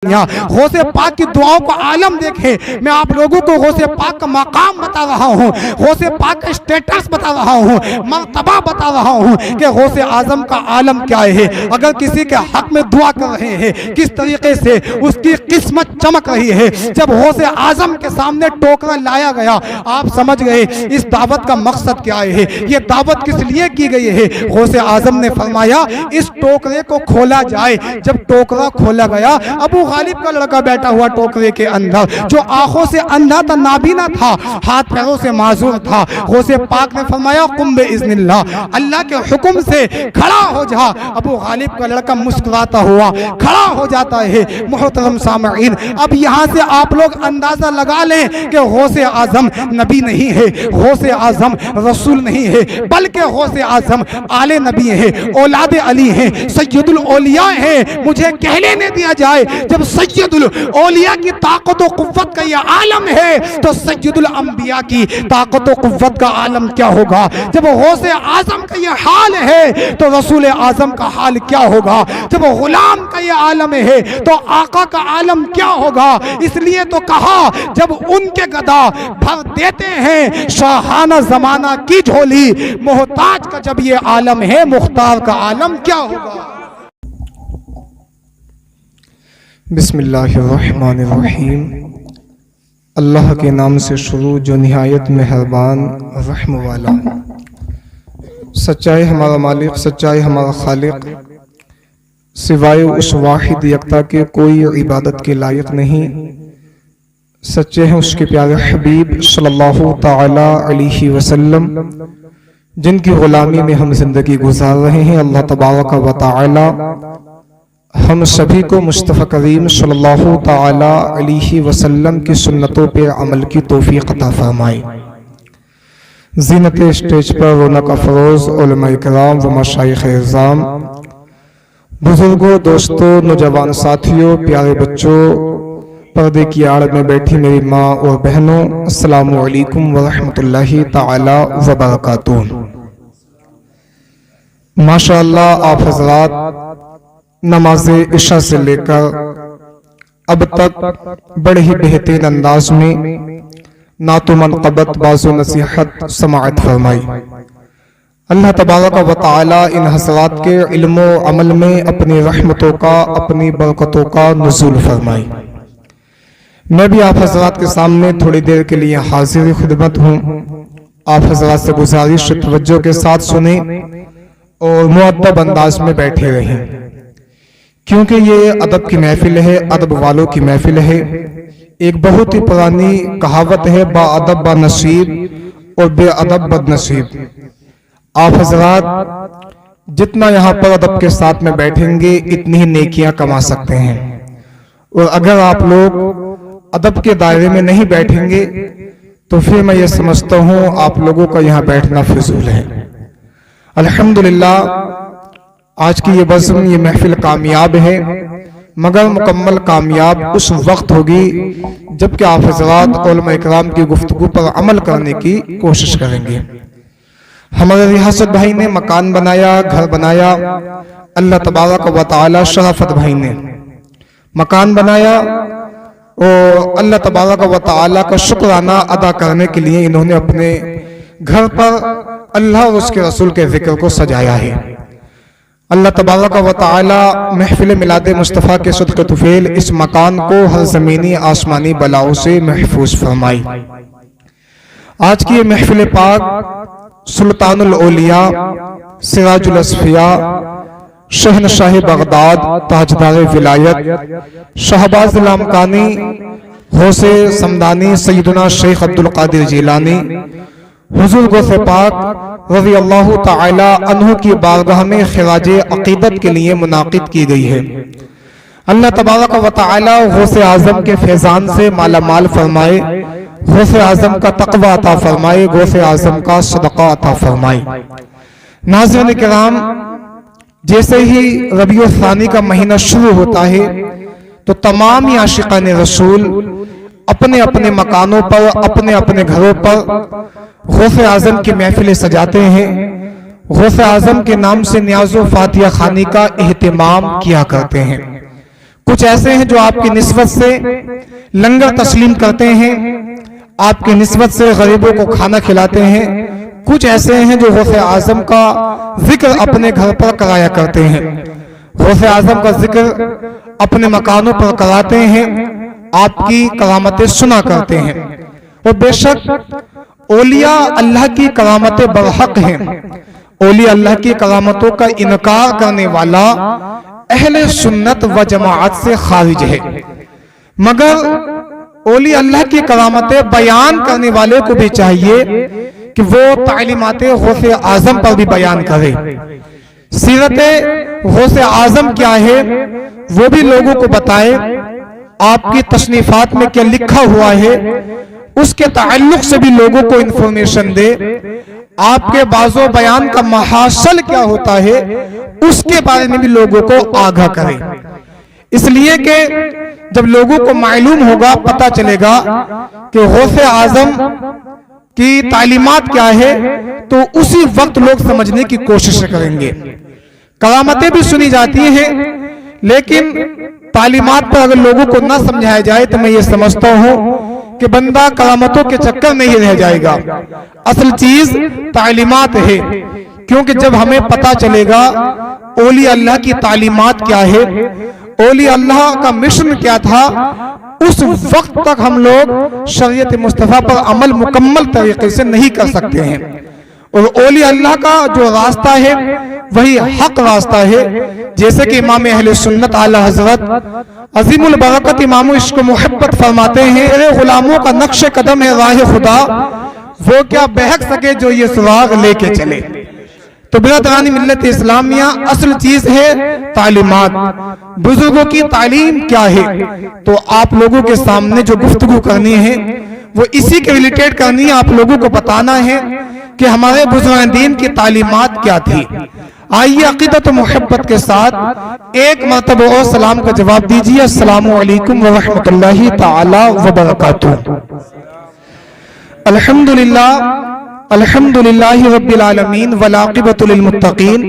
غوث پاک کی دعاؤں کو عالم دیکھیں. میں آپ لوگوں کو غوث پاک کا مقام بتا رہا ہوں, غوث پاک کا اسٹیٹس بتا رہا ہوں, مرتبہ بتا رہا ہوں کہ غوث اعظم کا عالم کیا ہے. اگر کسی کے حق میں دعا کر رہے ہیں, کس طریقے سے اس کی قسمت چمک رہی ہے. جب غوث اعظم کے سامنے ٹوکرا لایا گیا, آپ سمجھ گئے اس دعوت کا مقصد کیا ہے, یہ دعوت کس لیے کی گئی ہے. غوث اعظم نے فرمایا اس ٹوکرے کو کھولا جائے. جب ٹوکرا کھولا گیا, ابو غالب کا لڑکا بیٹھا ہوا ٹوکرے کے اندر, جو آنکھوں سے اندھا تھا, نابینا تھا, ہاتھ پیروں سے معذور تھا. غوث پاک نے فرمایا قم باذن اللہ, اللہ کے حکم سے کھڑا ہو جا. ابو غالب کا لڑکا مسکراتا ہوا کھڑا ہو جاتا ہے. محترم سامعین, اب یہاں سے آپ لوگ اندازہ لگا لیں کہ غوث اعظم نبی نہیں ہے, غوث اعظم رسول نہیں ہے, بلکہ غوث اعظم آل نبی ہے, اولاد علی ہیں, سید الاولیاء ہیں. مجھے کہہ لینے دیا جائے, جب سید الاولیاء کی طاقت و قوت کا یہ عالم ہے تو سید الانبیاء کی طاقت و قوت کا عالم کیا ہوگا. جب غوث اعظم کا یہ حال ہے تو رسول اعظم کا حال کیا ہوگا. جب غلام کا یہ عالم ہے تو آقا کا عالم کیا ہوگا. اس لیے تو کہا جب ان کے گدا بھر دیتے ہیں شاہانہ زمانہ کی جھولی, محتاج کا جب یہ عالم ہے مختار کا عالم کیا ہوگا. بسم اللہ الرحمن الرحیم. اللہ کے نام سے شروع جو نہایت مہربان رحم والا. سچائی ہمارا مالک, سچائی ہمارا خالق, سوائے اس واحد یکتا کے کوئی عبادت کے لائق نہیں. سچے ہیں اس کے پیارے حبیب صلی اللہ تعالی علیہ وسلم, جن کی غلامی میں ہم زندگی گزار رہے ہیں. اللہ تبارک و تعالی ہم سبھی کو مصطفیٰ کریم صلی اللہ تعالی علیہ وسلم کی سنتوں پہ عمل کی توفیق عطا فرمائے. زینت اسٹیج پر رونق افروز علماء کرام و مشائخ اعظام, بزرگوں, دوستوں, نوجوان ساتھیوں, پیارے بچوں, پردے کی آڑ میں بیٹھی میری ماں اور بہنوں, السلام علیکم ورحمۃ اللہ تعالی وبرکاتہ. ماشاءاللہ آپ حضرات نماز عشاء سے لے کر اب تک بڑے ہی بہترین انداز میں نعت و منقبت, باز و نصیحت سماعت فرمائی. اللہ تبارک و تعالی ان حضرات کے علم و عمل میں اپنی رحمتوں کا, اپنی برکتوں کا نزول فرمائی. میں بھی آپ حضرات کے سامنے تھوڑی دیر کے لیے حاضر خدمت ہوں. آپ حضرات سے گزارش توجہ کے ساتھ سنیں اور مؤدب انداز میں بیٹھے رہیں, کیونکہ یہ ادب کی محفل ہے, ادب والوں کی محفل ہے. ایک بہت ہی پرانی کہاوت ہے, با ادب با نصیب اور بے ادب بد نصیب. آپ حضرات جتنا یہاں پر ادب کے ساتھ میں بیٹھیں گے اتنی ہی نیکیاں کما سکتے ہیں, اور اگر آپ لوگ ادب کے دائرے میں نہیں بیٹھیں گے تو پھر میں یہ سمجھتا ہوں آپ لوگوں کا یہاں بیٹھنا فضول ہے. الحمدللہ آج کی یہ بزم, یہ محفل کامیاب ہے, مگر مکمل کامیاب اس وقت ہوگی جبکہ آپ حضرات علماء اکرام کی گفتگو پر عمل کرنے کی کوشش کریں گے. ہمارے ریاست بھائی نے مکان بنایا, گھر بنایا. اللہ تبارک و تعالی شرافت بھائی نے مکان بنایا اور اللہ تبارک و تعالی کا شکرانہ ادا کرنے کے لیے انہوں نے اپنے گھر پر اللہ اور اس کے رسول کے ذکر کو سجایا ہے. اللہ تبارک و تعالی محفل میلاد مصطفیٰ کے صدقہ طفیل اس مکان کو ہر زمینی آسمانی بلاؤں سے محفوظ فرمائی. آج کی یہ محفل پاک سلطان الاولیاء, سراج الاصفیاء, شہنشاہ بغداد, تاجدار ولایت, شہباز لامکانی, غوث سمدانی, سیدنا شیخ عبدالقادر جیلانی, حضور غوث پاک رضی اللہ تعالی عنہ کی بارگاہ میں خراج عقیدت کے لیے منعقد کی گئی ہے. اللہ تبارک و تعالی غوث اعظم کے فیضان سے مالا مال فرمائے, غوث اعظم کا تقوی عطا فرمائے, غوث اعظم کا صدقہ عطا فرمائے. ناظرین کرام, جیسے ہی ربیع الثانی کا مہینہ شروع ہوتا ہے تو تمام عاشقان رسول اپنے اپنے مکانوں پر, اپنے اپنے گھروں پر غوث اعظم کی محفلیں سجاتے ہیں. غوث اعظم کے نام سے نیاز و فاتحہ خوانی کا اہتمام کیا کرتے ہیں. کچھ ایسے ہیں جو آپ کی نسبت سے لنگر تسلیم کرتے ہیں، آپ کی نسبت سے غریبوں کو کھانا کھلاتے ہیں، کچھ ایسے ہیں جو غوث اعظم کا ذکر اپنے گھر پر کرایا کرتے ہیں، غوث اعظم کا ذکر اپنے مکانوں پر کراتے ہیں، آپ کی کرامتیں سنا کرتے ہیں۔ اور بے شک اولیاء اللہ کی کرامتیں برحق ہیں، اولیاء اللہ کی کرامتوں کا انکار کرنے والا اہل سنت و جماعت سے خارج ہے، مگر اولیاء اللہ کی کرامتیں بیان کرنے والے کو بھی چاہیے کہ وہ تعلیمات غوث اعظم پر بھی بیان کرے، سیرت غوث اعظم کیا ہے وہ بھی لوگوں کو بتائے، آپ کی تصنیفات میں کیا لکھا ہوا ہے اس کے تعلق سے بھی لوگوں کو انفارمیشن دے، آپ کے باز و بیان کا محاصل کیا ہوتا ہے اس کے بارے میں بھی لوگوں کو آگاہ کرے، اس لیے کہ جب لوگوں کو معلوم ہوگا، پتہ چلے گا کہ غوث اعظم کی تعلیمات کیا ہے تو اسی وقت لوگ سمجھنے کی کوشش کریں گے۔ کرامتیں بھی سنی جاتی ہیں، لیکن تعلیمات پر اگر لوگوں کو نہ سمجھایا جائے تو میں یہ سمجھتا ہوں کہ بندہ کرامتوں کے چکر میں ہی رہ جائے گا۔ اصل چیز تعلیمات ہے، کیونکہ جب ہمیں پتہ چلے گا اولیاء اللہ کی تعلیمات کیا ہے، اولیاء اللہ کا مشن کیا تھا، اس وقت تک ہم لوگ شریعت مصطفیٰ پر عمل مکمل طریقے سے نہیں کر سکتے ہیں۔ اور اولیاء اللہ کا جو راستہ ہے وہی حق راستہ ہے، جیسے کہ امام اہل سنت اعلی حضرت عظیم البرکت امام عشق و محبت فرماتے ہیں، میرے غلاموں کا نقش قدم ہے راہ خدا، وہ کیا بہک سکے جو یہ سراغ لے کے چلے۔ تو برادران ملت اسلامیہ اصل چیز ہے تعلیمات، بزرگوں کی تعلیم کیا ہے، تو آپ لوگوں کے سامنے جو گفتگو کرنی ہے وہ اسی کے ریلیٹڈ کرنی ہے، آپ لوگوں کو بتانا ہے کہ ہمارے بزرگان دین کی تعلیمات کیا تھی۔ آئیے عقیدت و محبت کے ساتھ ایک مرتبہ اور سلام کا جواب دیجیے، السلام علیکم ورحمۃ اللہ تعالی وبرکاتہ۔ الحمدللہ رب العالمین والعاقبۃ للمتقین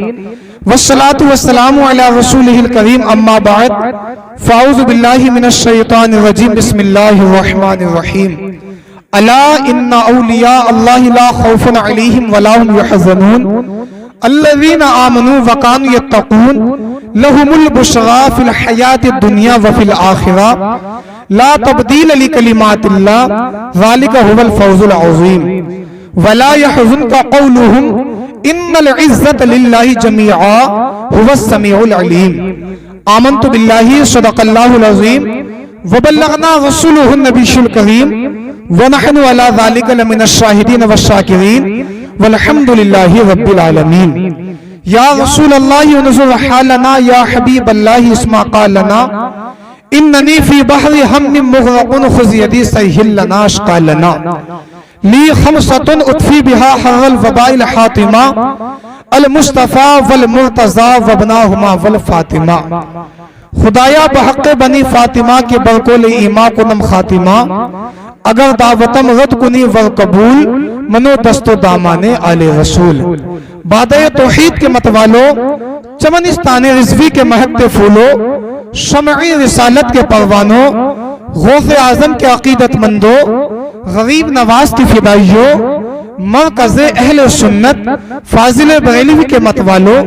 والصلاة والسلام علی رسولہ الکریم، اما بعد فاعوذ باللہ من الشیطان الرجیم، بسم اللہ الرحمن الرحیم۔ الا ان اولیاء اللہ لا خوف علیہم ولا هم يحزنون الذین آمنوا وکانوا یتقون لهم البشرى فی الحیاۃ الدنیا وفی الآخرہ لا تبدیل لکلمات اللہ ذلک هو الفوز العظیم ولا يحزنك قولهم ان العزة للہ جميعا هو السمیع العلیم۔ آمنت باللہ صدق اللہ العظیم وبلغنا رسولہ النبی الکریم ونحن على ذلك لمن الشاہدین والشاکرین والحمد للہ رب العالمین۔ یا رسول اللہ انظر حالنا، یا حبیب اللہ اسمع قالنا، اننی فی بحر ہم مغرق خذ یدی سہل لنا اشقا لنا، لی خمسۃ اطفی بہا حر الوباء الحاطمہ، المصطفیٰ والمرتضیٰ وابناہما والفاطمہ۔ خدایا بحق بنی فاطمہ کے برکول ایما کنم خاتمہ، اگر دعوتم رد کنی ور قبول، منو دست و دامان آل رسول۔ بادہ توحید کے متوالو، چمنستان رضوی کے مہکتے پھولو، شمعی رسالت کے پروانوں، غوث اعظم کے عقیدت مندو، غریب نواز کی فدائیوں، مرکز اہل سنت فاضل بریلوی کے متوالو،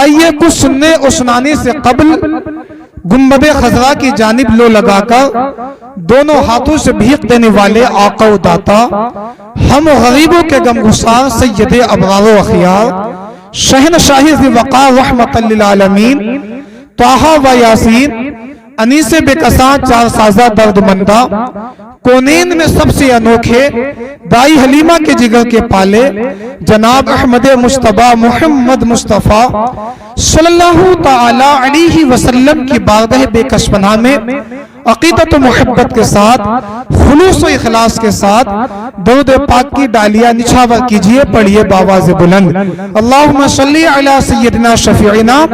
آئیے کچھ سننے اور سنانے سے قبل گنبد خضرا کی جانب لو لگا کر دونوں ہاتھوں سے بھیک دینے والے آقا و داتا، ہم غریبوں کے غمگسار سید ابرار و اخیار، شہنشاہ ذی وقار رحمت للعالمین، طٰہٰ و یاسین، انیس بے کساں چار سازہ درد مندہ، کونین میں سب سے انوکھے، دائی حلیمہ کے جگر کے پالے، جناب احمد مصطفیٰ محمد مصطفیٰ صلی اللہ تعالی علیہ وسلم کی بارگاہ بے کش پناہ میں عقیدت و محبت کے ساتھ، خلوص و اخلاص کے ساتھ درود پاک کی ڈالیاں نچھاور کیجئے، پڑھیے باواز بلند، اللہم صلی علی سیدنا شفیعنا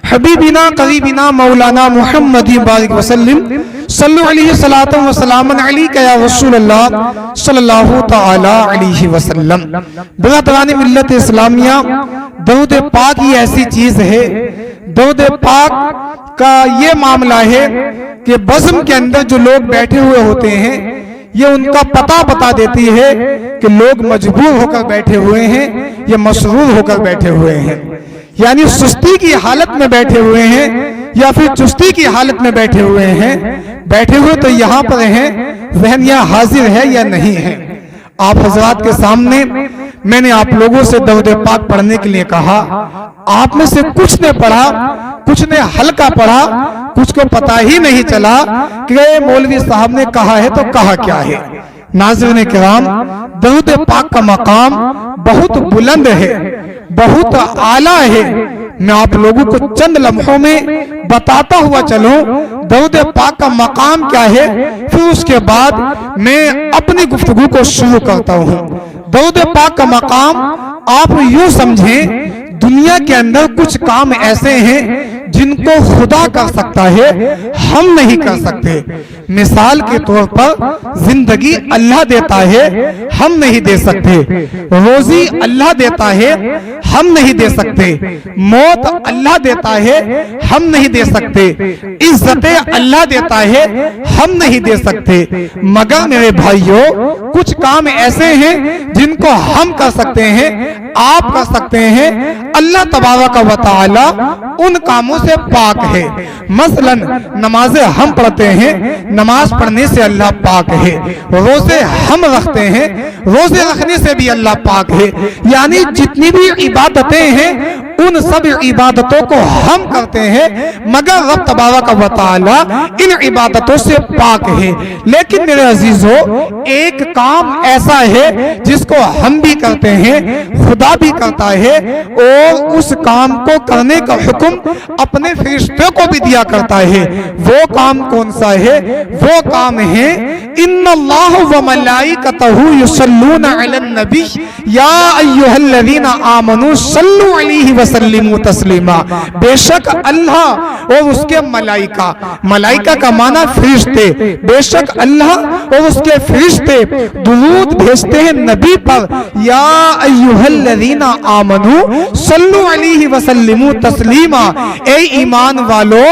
حبیبنا قریبنا مولانا محمد بارک وسلم صلو علیہ صلاۃ و سلام علیک یا رسول اللہ صلی اللہ تعالی علیہ وسلم۔ برادران ملت اسلامیہ، درود پاک ہی ایسی چیز ہے، درود پاک کا یہ معاملہ ہے کہ بزم کے اندر جو لوگ بیٹھے ہوئے ہوتے ہیں، یہ ان کا پتہ بتا دیتی ہے کہ لوگ مجبور ہو کر بیٹھے ہوئے ہیں، یہ مسرور ہو کر بیٹھے ہوئے ہیں، یعنی سستی کی حالت میں بیٹھے ہوئے ہیں یا پھر چستی کی حالت میں بیٹھے ہوئے ہیں۔ بیٹھے ہوئے تو یہاں پر ہیں، ذہن یہاں حاضر ہے یا نہیں ہے۔ آپ حضرات کے سامنے میں نے آپ لوگوں سے درود پاک پڑھنے کے لیے کہا، آپ میں سے کچھ نے پڑھا، کچھ نے ہلکا پڑھا، کچھ کو پتہ ہی نہیں چلا کہ مولوی صاحب نے کہا ہے تو کہا کیا ہے۔ ناظرین کرام، درود پاک کا مقام بہت بلند ہے، بہت اعلیٰ ہے۔ میں آپ لوگوں کو چند لمحوں میں بتاتا ہوا چلوں درود پاک کا مقام کیا ہے، پھر اس کے بعد میں اپنی گفتگو کو شروع کرتا ہوں۔ درود پاک کا مقام آپ یوں سمجھیں، دنیا کے اندر کچھ کام ایسے ہیں جن کو خدا کر سکتا ہے، ہم نہیں کر سکتے۔ مثال کے طور پر زندگی اللہ دیتا ہے، ہم نہیں دے سکتے۔ روزی اللہ دیتا ہے، ہم نہیں دے سکتے۔ موت اللہ دیتا ہے، ہم نہیں دے سکتے۔ عزت اللہ دیتا ہے، ہم نہیں دے سکتے۔ مگر میرے بھائیوں، کچھ کام ایسے ہیں جن کو ہم کر سکتے ہیں، آپ کر سکتے ہیں۔ اللہ تبارک و تعالی ان کاموں سے پاک ہے۔ مثلا نمازیں ہم پڑھتے ہیں، نماز پڑھنے سے اللہ پاک ہے۔ روزے ہم رکھتے ہیں، روزے رکھنے سے بھی اللہ پاک ہے۔ یعنی جتنی بھی عبادتیں ہیں ان سب عبادتوں کو ہم کرتے ہیں، مگر رب تبارک و تعالی ان عبادتوں سے پاک ہے۔ لیکن میرے عزیزو، ایک کام ایسا ہے جس کو ہم بھی کرتے ہیں، خدا بھی کرتا ہے، اور اس کام کو کرنے کا حکم اپنے فرشتوں کو بھی دیا کرتا ہے۔ وہ کام کون سا ہے؟ وہ کام ہے ان اللہ و ملائکتہ یصلون علی النبی یا ایھا الذین آمنوا صلوا علیہ وسلموا تسلیما۔ بے شک اللہ اور اس کے ملائکہ، ملائکہ کا معنی فرشتے، بے شک اللہ اور اس کے فرشتے درود بھیجتے ہیں نبی پر، یا ایھا الذین آمنوا صلوا علیہ وسلموا تسلیما۔ اے ایمان والو،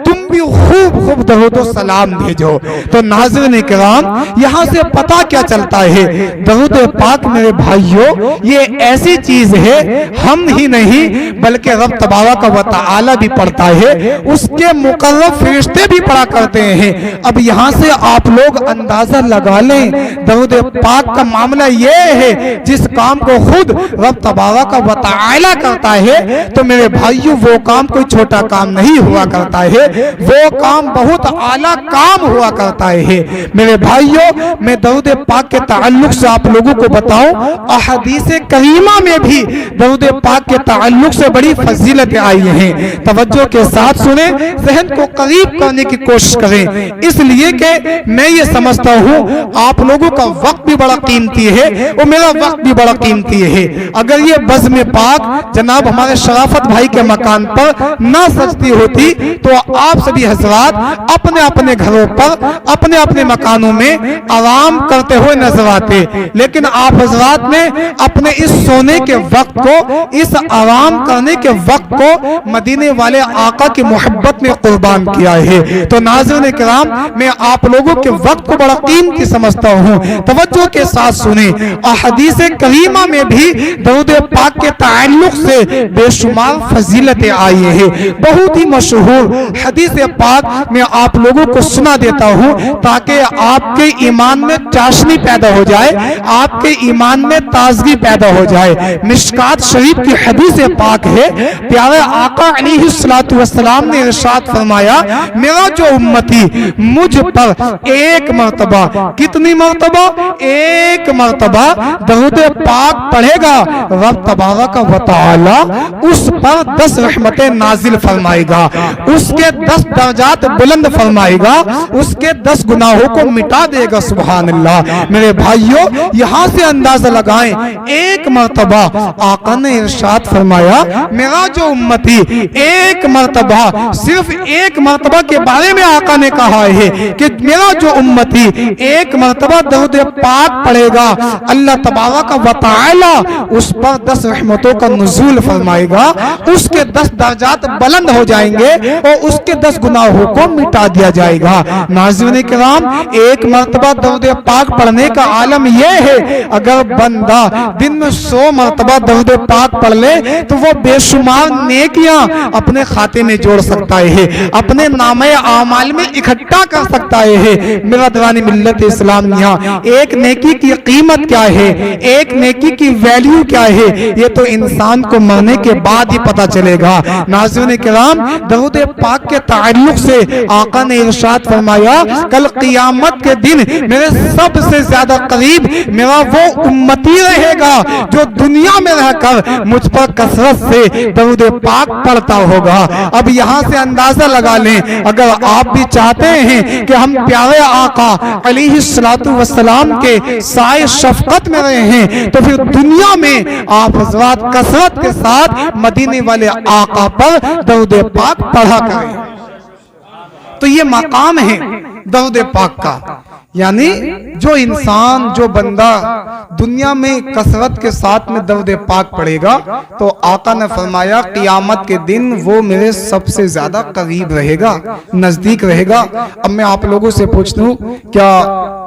تم بھی خوب خوب درود و سلام بھیجو۔ تو ناظرین کرام، یہاں سے پتہ کیا چلتا ہے؟ درود پاک میرے بھائیوں یہ ایسی چیز ہے، ہم ہی نہیں بلکہ رب تبارک و تعالی بھی پڑھتا ہے، اس کے مقرب فرشتے بھی پڑھا کرتے ہیں۔ اب یہاں سے آپ لوگ اندازہ لگا لیں، درود پاک کا معاملہ یہ ہے جس کام کو خود رب تبارک و تعالی کرتا ہے، تو میرے بھائیوں وہ کام کوئی چھوٹا کام نہیں ہوا کرتا ہے، وہ کام بہت اعلیٰ کام ہوا کرتا ہے۔ میرے بھائیوں، میں درود پاک کے تعلق سے آپ لوگوں کو بتاؤں، احادیث کریمہ میں بھی درود پاک کے تعلق سے بڑی فضیلتیں آئی ہیں۔ توجہ کے ساتھ سنیں، ذہن کو قریب کرنے کی کوشش کریں، اس لیے کہ میں یہ سمجھتا ہوں آپ لوگوں کا وقت بھی بڑا قیمتی ہے اور میرا وقت بھی بڑا قیمتی ہے۔ اگر یہ بزم پاک جناب ہمارے شرافت بھائی کے مکان پر نہ سجتی ہوتی تو آپ سبھی حضرات اپنے اپنے گھروں پر اپنے اپنے مکانوں میں آرام کرتے ہوئے نظر آتے، لیکن آپ حضرات نے اپنے اس سونے کے وقت کو، اس آرام کرنے کے وقت کو مدینے والے آقا کی محبت میں قربان کیا ہے۔ تو ناظرین کرام، میں آپ لوگوں کے وقت کو بڑا قیمتی سمجھتا ہوں۔ توجہ کے ساتھ سنیں، احادیث کریمہ میں بھی درود پاک کے تعلق سے بے شمار فضیلتیں آئی ہیں۔ بہت ہی مشہور حدیث پاک میں آپ لوگوں کو سنا دیتا ہوں تاکہ آپ کے ایمان میں چاشنی پیدا ہو جائے، آپ کے ایمان میں تازگی پیدا ہو جائے۔ مشکات شریف کی حدیث پاک ہے، پیارے آقا علیہ السلام نے ارشاد فرمایا، میرا جو امتی مجھ پر ایک مرتبہ، کتنی مرتبہ؟ ایک مرتبہ درود پاک پڑھے گا، رب تبارک و تعالی اس پر 10 رحمتیں نازل فرمائے گا۔ اس کے 10 درجات بلند فرمائے گا, اس کے 10 گناہوں کو مٹا دے گا. سبحان اللہ. میرے بھائیوں, یہاں سے اندازہ لگائیں, ایک مرتبہ آقا نے ارشاد فرمایا, میرا جو امتی ایک مرتبہ, صرف ایک مرتبہ کے بارے میں آقا نے کہا ہے کہ میرا جو امتی ایک مرتبہ درود پاک پڑھے گا, اللہ تبارک و تعالی اس پر 10 رحمتوں کا نزول فرمائے گا, اس کے 10 درجات بلند ہو جائیں گے اور اس کے 10 گناہوں کو مٹا دیا جائے گا. ناظرین کرام, ایک مرتبہ درود پاک پڑھنے کا عالم یہ ہے, اگر بندہ دن میں 100 مرتبہ درود پاک پڑھ لے تو وہ بے شمار نیکیاں اپنے کھاتے میں جوڑ سکتا ہے, اپنے نامہ اعمال میں اکٹھا کر سکتا ہے. میرا درانی ملت اسلام, یہاں ایک نیکی کی قیمت کیا ہے, ایک نیکی کی ویلیو کیا ہے, یہ تو انسان کو مرنے کے بعد ہی پتا چلے گا. ناظرین کرام, درود پاک کے تعلق سے آقا نے ارشاد فرمایا, کل قیامت کے دن میرے سب سے زیادہ قریب میرا وہ امتی رہے گا جو دنیا میں رہ کر مجھ پر کثرت سے درود پاک پڑھتا ہوگا. اب یہاں سے اندازہ لگا لیں, اگر آپ بھی چاہتے ہیں کہ ہم پیارے آقا علیہ الصلوۃ والسلام کے سائے شفقت میں رہے ہیں, تو پھر دنیا میں آپ حضرات کثرت کے ساتھ مدینے والے آقا پر درود پاک پڑھا کریں. تو یہ مقام ہے درود پاک کا, یعنی جو انسان, جو بندہ دنیا میں کثرت کے ساتھ میں درود پاک پڑھے گا تو آقا نے فرمایا قیامت کے دن وہ میرے سب سے زیادہ قریب رہے گا, نزدیک رہے گا. اب میں آپ لوگوں سے پوچھ لوں, کیا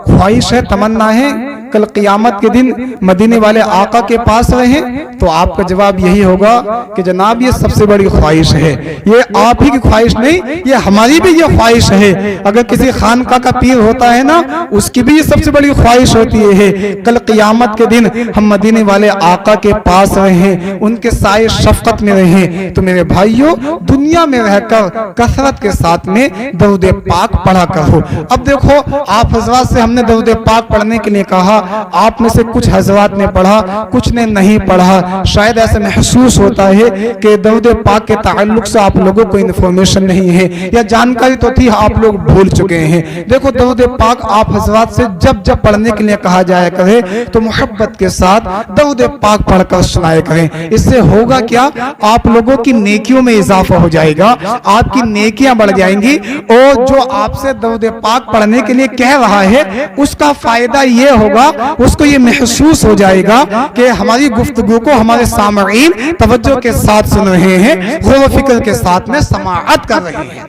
خواہش ہے, تمنا ہے کل قیامت کے دن مدینے والے آقا کے پاس رہیں؟ تو آپ کا جواب یہی ہوگا کہ جناب یہ سب سے بڑی خواہش ہے. یہ آپ ہی کی خواہش نہیں, یہ ہماری بھی یہ خواہش ہے. اگر کسی خانقاہ کا پیر ہوتا ہے نا, اس کی بھی یہ سب سے بڑی خواہش ہوتی ہے کل قیامت کے دن ہم مدینے والے آقا کے پاس رہیں, ان کے سائے شفقت میں رہیں. تو میرے بھائیوں, دنیا میں رہ کر کثرت کے ساتھ میں درود پاک پڑھا کرو. اب دیکھو, آپ حضرات سے ہم نے درود پاک پڑھنے کے لیے کہا, آپ میں سے کچھ حضرات نے پڑھا, کچھ نے نہیں پڑھا. شاید ایسا محسوس ہوتا ہے کہ درود پاک کے تعلق سے آپ لوگوں کو انفارمیشن نہیں ہے, یا جانکاری تو تھی آپ لوگ بھول چکے ہیں. دیکھو, درود پاک آپ حضرات سے جب جب پڑھنے کے لیے کہا جایا کرے تو محبت کے ساتھ درود پاک پڑھ کر سنائے کریں. اس سے ہوگا کیا, آپ لوگوں کی نیکیوں میں اضافہ ہو جائے گا, آپ کی نیکیاں بڑھ جائیں گی, اور جو آپ سے درود پاک پڑھنے کے لیے کہہ رہا ہے اس کا فائدہ یہ ہوگا, اس کو یہ محسوس ہو جائے گا کہ ہماری گفتگو کو ہمارے سامعین توجہ کے ساتھ سن رہے ہیں, غور و فکر کے ساتھ میں سماعت کر رہے ہیں.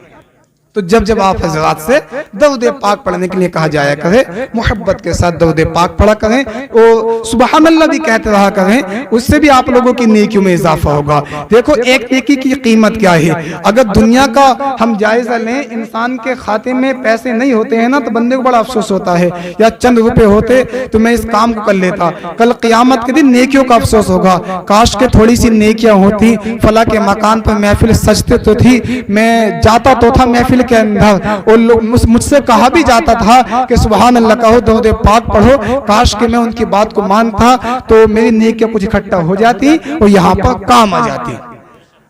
تو جب جب آپ حضرات سے درود پاک پڑھنے کے لیے کہا جایا کرے, محبت کے ساتھ درود پاک پڑھا کریں, اور سبحان اللہ بھی کہتے رہا کریں, اس سے بھی آپ لوگوں کی نیکیوں میں اضافہ ہوگا. دیکھو, ایک نیکی کی قیمت کیا ہے. اگر دنیا کا ہم جائزہ لیں, انسان کے کھاتے میں پیسے نہیں ہوتے ہیں نا تو بندے کو بڑا افسوس ہوتا ہے, یا چند روپے ہوتے تو میں اس کام کو کر لیتا. کل قیامت کے دن نیکیوں کا افسوس ہوگا, کاش کے تھوڑی سی نیکیاں ہوتی, فلاں کے مکان پر محفل سجتے تو تھی, میں جاتا تو تھا محفل کے اندر, اور مجھ سے کہا بھی جاتا تھا کہ سبحان اللہ کہو, درود پاک پڑھو, کاش کہ میں ان کی بات کو مانتا تو میری نیکیاں کچھ اکٹھا ہو جاتی اور یہاں پر کام آ جاتی.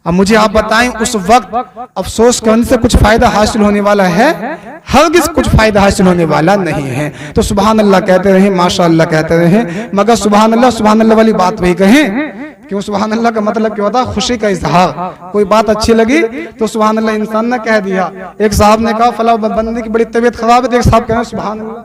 اب مجھے آپ بتائیں, اس وقت افسوس کرنے سے کچھ فائدہ حاصل ہونے والا ہے؟ ہرگز کچھ فائدہ حاصل ہونے والا نہیں ہے. تو سبحان اللہ کہتے رہیں, ماشاء اللہ کہتے رہیں, مگر سبحان اللہ والی بات وہی کہیں. کیوں سبحان اللہ کا مطلب کیا ہوتا ہے؟ خوشی کا اظہار. کوئی بات اچھی لگی تو سبحان اللہ انسان نے کہہ دیا. ایک صاحب نے کہا فلاں بندے کی بڑی طبیعت خراب ہے, تو ایک صاحب کہہ رہے ہیں سبحان اللہ,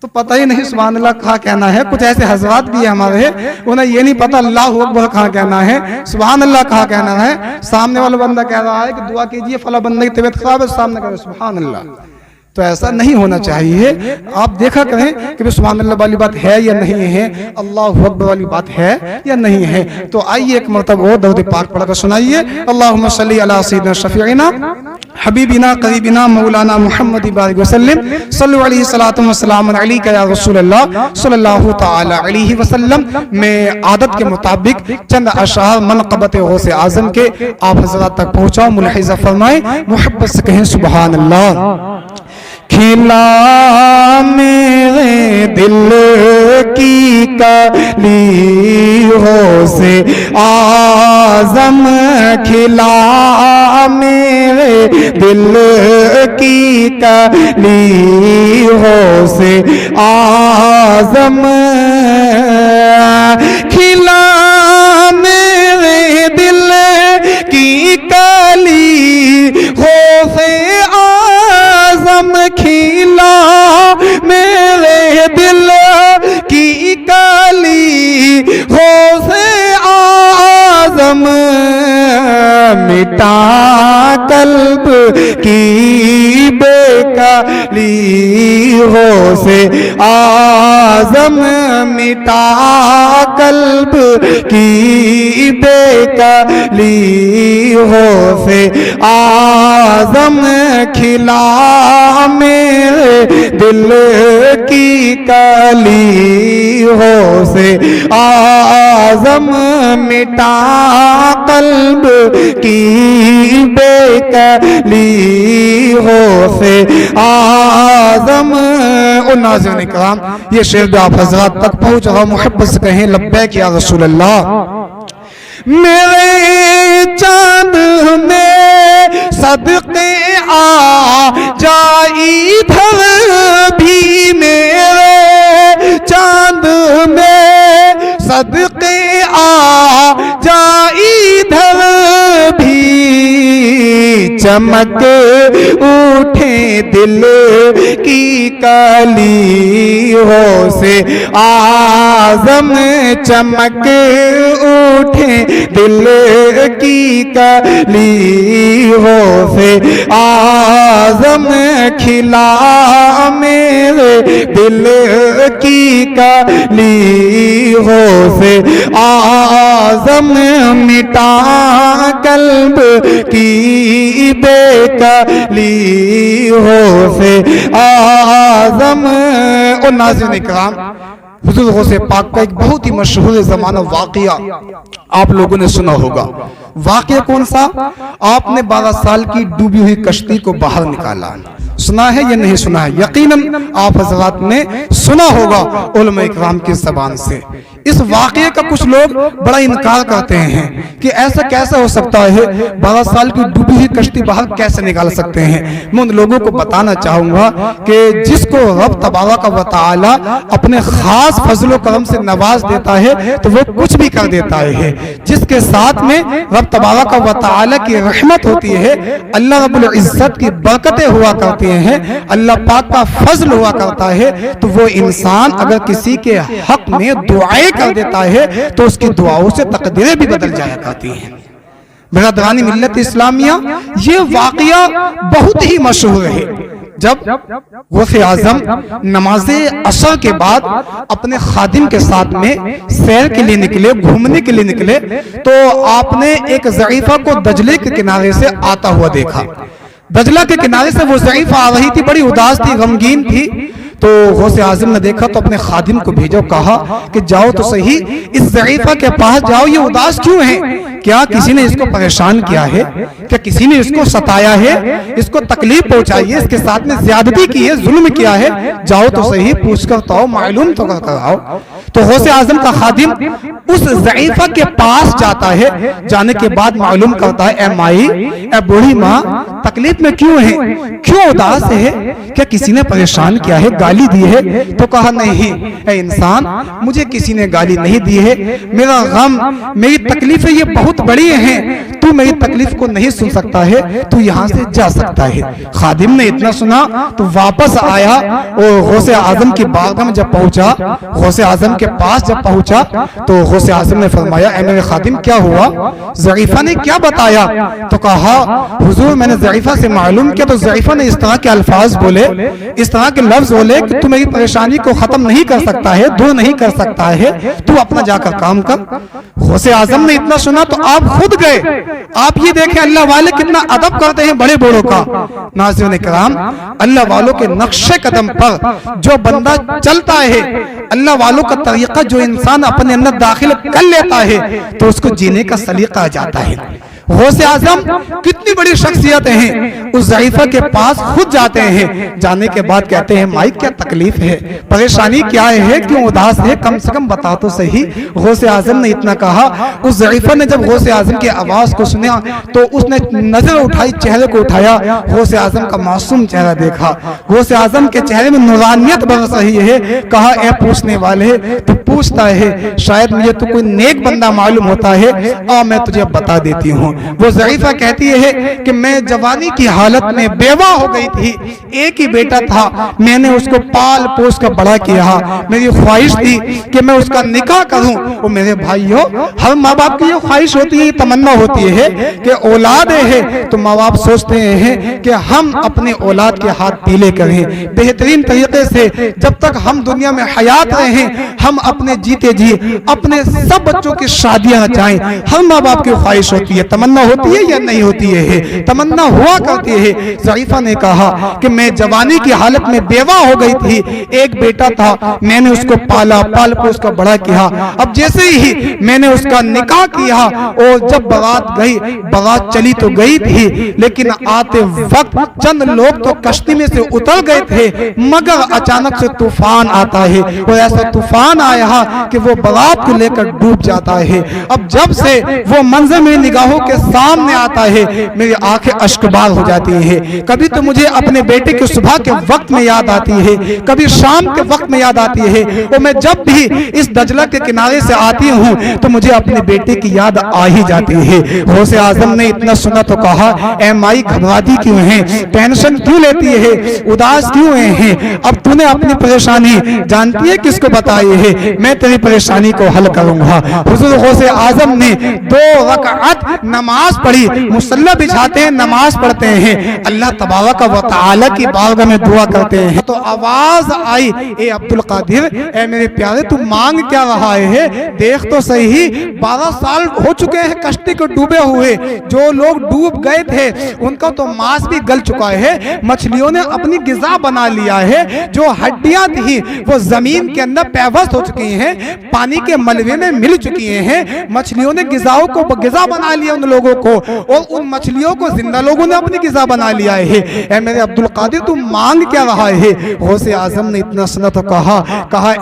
تو پتہ ہی نہیں سبحان اللہ کہاں کہنا ہے. کچھ ایسے حضرات بھی ہیں ہمارے, انہیں یہ نہیں پتا اللہ اکبر کہاں کہنا ہے, سبحان اللہ کہاں کہنا ہے. سامنے والا بندہ کہہ رہا ہے کہ دعا کیجئے فلاں بندے کی طبیعت خراب ہے, سامنے کہہ رہے ہیں سبحان اللہ. تو ایسا نہیں ہونا چاہیے. آپ دیکھا کریں کہ سبحان اللہ والی بات ہے یا نہیں ہے, اللہ اکبر والی بات ہے یا نہیں ہے. تو آئیے ایک مرتبہ اور درود پاک پڑھ کر سنائیے. اللہم صلی علی سیدنا شفیعنا حبیبنا قریبنا مولانا محمد بارک وسلم, صلو علیہ الصلاۃ والسلام علیک یا رسول اللہ صلی اللہ تعالی علیہ وسلم. میں عادت کے مطابق چند اشعار منقبت غوث اعظم کے آپ حضرات تک پہنچاؤں, ملاحظہ فرمائیں, محبت سے کہیں سبحان اللہ. کھلا میرے دل کی کلی ہو سے اعظم کھلا میرے دل کی کلی ہو سے اعظم کھلا میرے دل کی کلی ہو سے اعظم کھلا میرے دل کی کلی ہو سے اعظم مٹا قلب کی بے کلی ہو سے اعظم مٹا قلب کی بے کلی ہو سے اعظم کھلا میرے دل کی کلی ہو سے اعظم مٹا قلب کی بے کلی ہو سے اعظم. اور ناظرین اکرام یہ شعر جو آپ حضرات تک پہنچ رہا محبت سے کہیں لبیک یا رسول اللہ. میرے چاند میں صدقے آ جائی ادھر بھی میرے چاند میں صدقے آ جائی ادھر بھی چمک اٹھے دل کی کلی ہو سے اعظم چمک اٹھے دل کی کلی ہو سے اعظم کھلا میرے دل کی کلی ہو سے اعظم مٹا قلب کی بے کلی ہو سے اعظم. اور ناظرین اکرام حضور غوث پاک کا ایک بہت ہی مشہور زمانہ واقعہ آپ لوگوں نے سنا ہوگا. واقعہ کون سا؟ آپ نے 12 سال کی ڈوبی ہوئی کشتی کو باہر نکالا. سنا ہے یا نہیں سنا ہے؟ یقیناً آپ حضرات نے سنا ہوگا علماء اکرام کی زبان سے. اس واقعے کا کچھ لوگ بڑا انکار کرتے ہیں کہ ایسا کیسا ہو سکتا ہے، 12 سال کی ڈوبی ہوئی کشتی باہر کیسے نکال سکتے ہیں. میں ان لوگوں کو بتانا چاہوں گا کہ جس کو رب تبارک و تعالی اپنے خاص فضل و کرم سے نواز دیتا ہے تو وہ کچھ بھی کر دیتا ہے. جس کے ساتھ میں رب تبارک و تعالی کی رحمت ہوتی ہے، اللہ رب العزت کی برکتیں ہوا کرتی ہیں، اللہ پاک کا فضل ہوا کرتا ہے، تو وہ انسان اگر کسی کے حق میں دعائیں کر دیتا ہے تو اس کی دعاؤں سے تقدیریں بھی بدل جایا کرتی ہیں. برادران ملت اسلامیہ یہ واقعہ بہت ہی مشہور ہے. جب غوث اعظم نماز عصر کے بعد اپنے خادم کے ساتھ میں سیر کے لیے نکلے، گھومنے کے لیے نکلے، تو آپ نے ایک ضعیفہ کو دجلے کے کنارے سے آتا ہوا دیکھا. دجلہ کے کنارے سے وہ ضعیفہ آ رہی تھی، بڑی اداس تھی، غمگین تھی. تو غوث اعظم نے دیکھا تو اپنے خادم کو بھیجا، کہا کہ جاؤ تو صحیح اس ضعیفہ کے پاس جاؤ، یہ اداس کیوں ہے؟ کیا کسی نے اس کو پریشان کیا ہے؟ کیا کسی نے اس کو ستایا ہے؟ اس کو تکلیف پہنچائی ہے؟ اس کے ساتھ میں زیادتی کی ہے، ظلم کیا ہے؟ جاؤ تو صحیح، پوچھ کر تو آؤ، معلوم تو کر کر آؤ. تو غوث اعظم کا خادم اس ضعیفہ کے پاس جاتا ہے. جانے کے بعد معلوم کرتا ہے، اے مائی، اے بوڑھی ماں، تکلیف میں کیوں ہے؟ کیوں اداس ہے؟ کیا کسی نے پریشان کیا ہے، گالی دی ہے؟ تو کہا نہیں اے انسان، مجھے کسی نے گالی نہیں دی ہے، میرا غم، میری تکلیفیں یہ بہت بڑی ہیں، تو میری تکلیف کو نہیں سن سکتا ہے، تو یہاں سے جا سکتا ہے. خادم نے اتنا سنا تو واپس آیا اور غوث اعظم کی بارگاہ میں جب پہنچا، غوث اعظم کے پاس جب پہنچا تو غوث اعظم نے فرمایا، اے میرے خادم کیا ہوا؟ ضعیفہ نے کیا بتایا؟ تو کہا حضور میں نے ضعیفہ سے معلوم کیا تو ضعیفہ نے اس طرح کے الفاظ بولے، اس طرح کے لفظ بولے کہ تو میری پریشانی کو ختم نہیں کر سکتا ہے، دور نہیں کر سکتا ہے، تو اپنا جا کر کام کر. غوث اعظم نے اتنا سنا تو آپ خود گئے. آپ یہ دیکھیں اللہ والے کتنا ادب کرتے ہیں بڑے بوڑھوں کا. ناظرین کرام، اللہ والوں کے نقش قدم پر جو بندہ چلتا ہے، اللہ والوں کا طریقہ جو انسان اپنے اندر داخل کر لیتا ہے تو اس کو جینے کا سلیقہ آ جاتا ہے. غوث اعظم کتنی بڑی شخصیت ہیں، اس ضعیفہ کے پاس خود جاتے ہیں، جانے کے بعد کہتے ہیں مائی کیا تکلیف ہے، پریشانی کیا ہے، کیوں اداس ہے، کم سے کم بتا تو صحیح۔ غوث اعظم نے اتنا کہا۔ اس ضعیفہ نے جب غوث اعظم کی آواز کو سنا تو اس نے نظر اٹھائی، چہرے کو اٹھایا، غوث اعظم کا معصوم چہرہ دیکھا، غوث اعظم کے چہرے میں نورانیت برس رہی ہے۔ کہا اے پوچھنے والے، تو پوچھتا ہے، شاید مجھے تو کوئی نیک بندہ معلوم ہوتا ہے، میں تجھے بتا دیتی ہوں۔ وہ ضعیفہ کہتی ہے کہ میں جوانی کی حالت میں بیوہ ہو گئی تھی، ایک ہی بیٹا تھا، میں نے اس کو پال پوس کر بڑا کیا، میری خواہش تھی کہ میں اس کا نکاح کروں۔ وہ میرے بھائیوں، ہر ماں باپ کی یہ خواہش ہوتی ہے، یہ تمنا ہوتی ہے کہ اولاد ہے تو ماں باپ سوچتے ہیں کہ ہم اپنے اولاد کے ہاتھ پیلے کریں، بہترین طریقے سے جب تک ہم دنیا میں حیات رہیں ہم اپنے جیتے جی اپنے سب بچوں کی شادیاں چاہیں۔ ہر ماں باپ کی خواہش ہوتی ہے، تمنا ہوتی ہے یا نہیں ہوتی ہے؟ تمنا ہوا کرتی ہے۔ ضعیفہ نے کہا کہ میں جوانی کی حالت میں بیوہ ہو گئی تھی، ایک بیٹا تھا، میں نے اس کو پالا پال پوس کا بڑا کیا، اب جیسے ہی میں نے اس کا نکاح کیا اور جب بارات گئی، بارات چلی تو گئی تھی لیکن آتے وقت چند لوگ تو کشتی میں سے اتر گئے تھے، مگر اچانک سے طوفان آتا ہے اور ایسا طوفان آیا کہ وہ بارات کو لے کر ڈوب جاتا ہے۔ اب جب سے وہ منظر میری نگاہوں کے سامنے آتا ہے میری آنکھیں اشکبار ہو جاتی ہیں، کبھی تو مجھے اپنے بیٹے کی صبح کے وقت میں یاد آتی ہے، کبھی شام کے وقت میں یاد آتی ہے، اور میں جب بھی اس دجلہ کے کنارے سے آتی ہوں تو مجھے اپنے بیٹے کی یاد آ ہی جاتی ہے۔ غوث اعظم نے اتنا سنا تو کہا اے مائی گھبراتی کیوں ہیں، ٹینشن کیوں لیتی ہے، اداس کیوں ہیں، اب تو نے اپنی پریشانی جانتی ہے کس کو بتائی ہے، میں تیری پریشانی کو حل کروں گا۔ حضور غوث اعظم نے 2 رکعت نماز پڑھی، مصلی بچھاتے ہیں، نماز پڑھتے ہیں، اللہ تبارک و تعالی کی بارگاہ میں دعا کرتے ہیں تو آواز آئی اے عبدالقادر، اے میرے پیارے تو مانگ کیا رہا ہے، دیکھ تو صحیح 12 سال ہو چکے ہیں کشتی کو ڈوبے ہوئے، جو لوگ ڈوب گئے تھے ان کا تو ماس بھی گل چکا ہے، مچھلیوں نے اپنی غذا بنا لیا ہے، جو ہڈیاں تھی وہ زمین کے اندر پیوست ہو چکی ہیں، پانی کے ملبے میں مل چکی ہیں، مچھلیوں نے غذا بنا لیا ان لوگوں کو، اور ان مچھلیوں کو زندہ لوگوں نے اپنی غذا بنا لیا ہے۔ اے میرے عبدالقادر تو مانگ کیا رہا ہے؟ غوث اعظم نے اتنا سنا تو کہا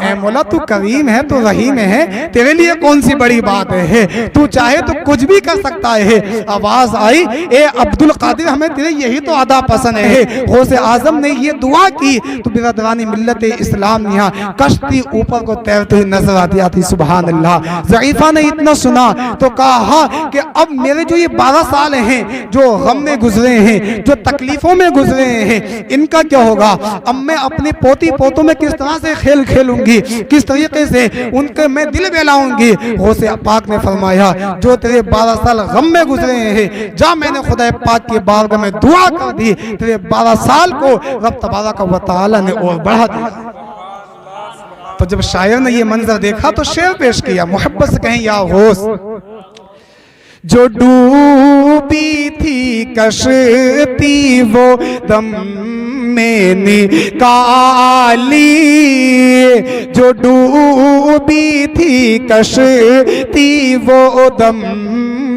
اے مولا تو کریم ہے، تو رحیم ہے، تیرے لیے کون سی بڑی بات ہے، تو چاہے تو کچھ بھی کر سکتا ہے۔ آواز آئی اے عبدالقادر ہمیں تیرے یہی تو ادا پسند ہے۔ غوث اعظم نے یہ دعا کی تو برادران ملت اسلام یہاں کشتی اوپر کو تیرتے ہوئے نظر آتی، سبحان اللہ۔ ضعیفہ نے اتنا سنا تو کہا کہ اب میرے جو یہ 12 سال ہیں جو غم میں گزرے ہیں، جو تکلیفوں میں گزرے ہیں، ان کا کیا ہوگا؟ اب میں اپنی پوتی پوتوں میں کس طرح سے کھیل کھیلوں گی، کس طریقے سے ان کے میں دل بہلاؤں گی؟ غوث پاک نے فرمایا جو تیرے 12 سال غم میں گزرے ہیں، جا میں نے خدا پاک کی بارگاہ میں دعا کر دی، تیرے 12 سال کو رب تبارک و تعالی نے اور بڑھا دیا۔ تو جب شاعر نے یہ منظر دیکھا تو شعر پیش کیا، محبت سے کہیں یا غوث، جو ڈوبی تھی کشتی وہ دم میں نکالی، جو ڈوبی تھی کشتی وہ دم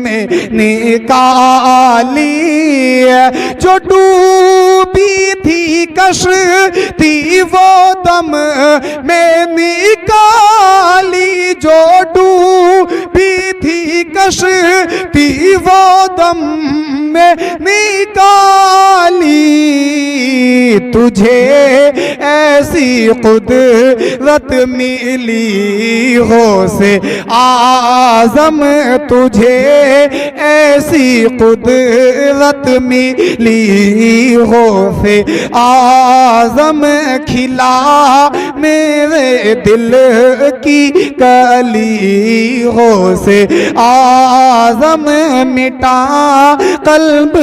میں نکالی، جو ڈوبی تھی کشتی وہ دم میں نکالی، جو ڈوبی تھی کشتی وہ دم میں نکالی، تجھے ایسی قدرت ملی غوث اعظم، تجھے ایسی قدرت ملی غوث اعظم، کھلا میرے دل کی کلی غوث اعظم، مٹا قلب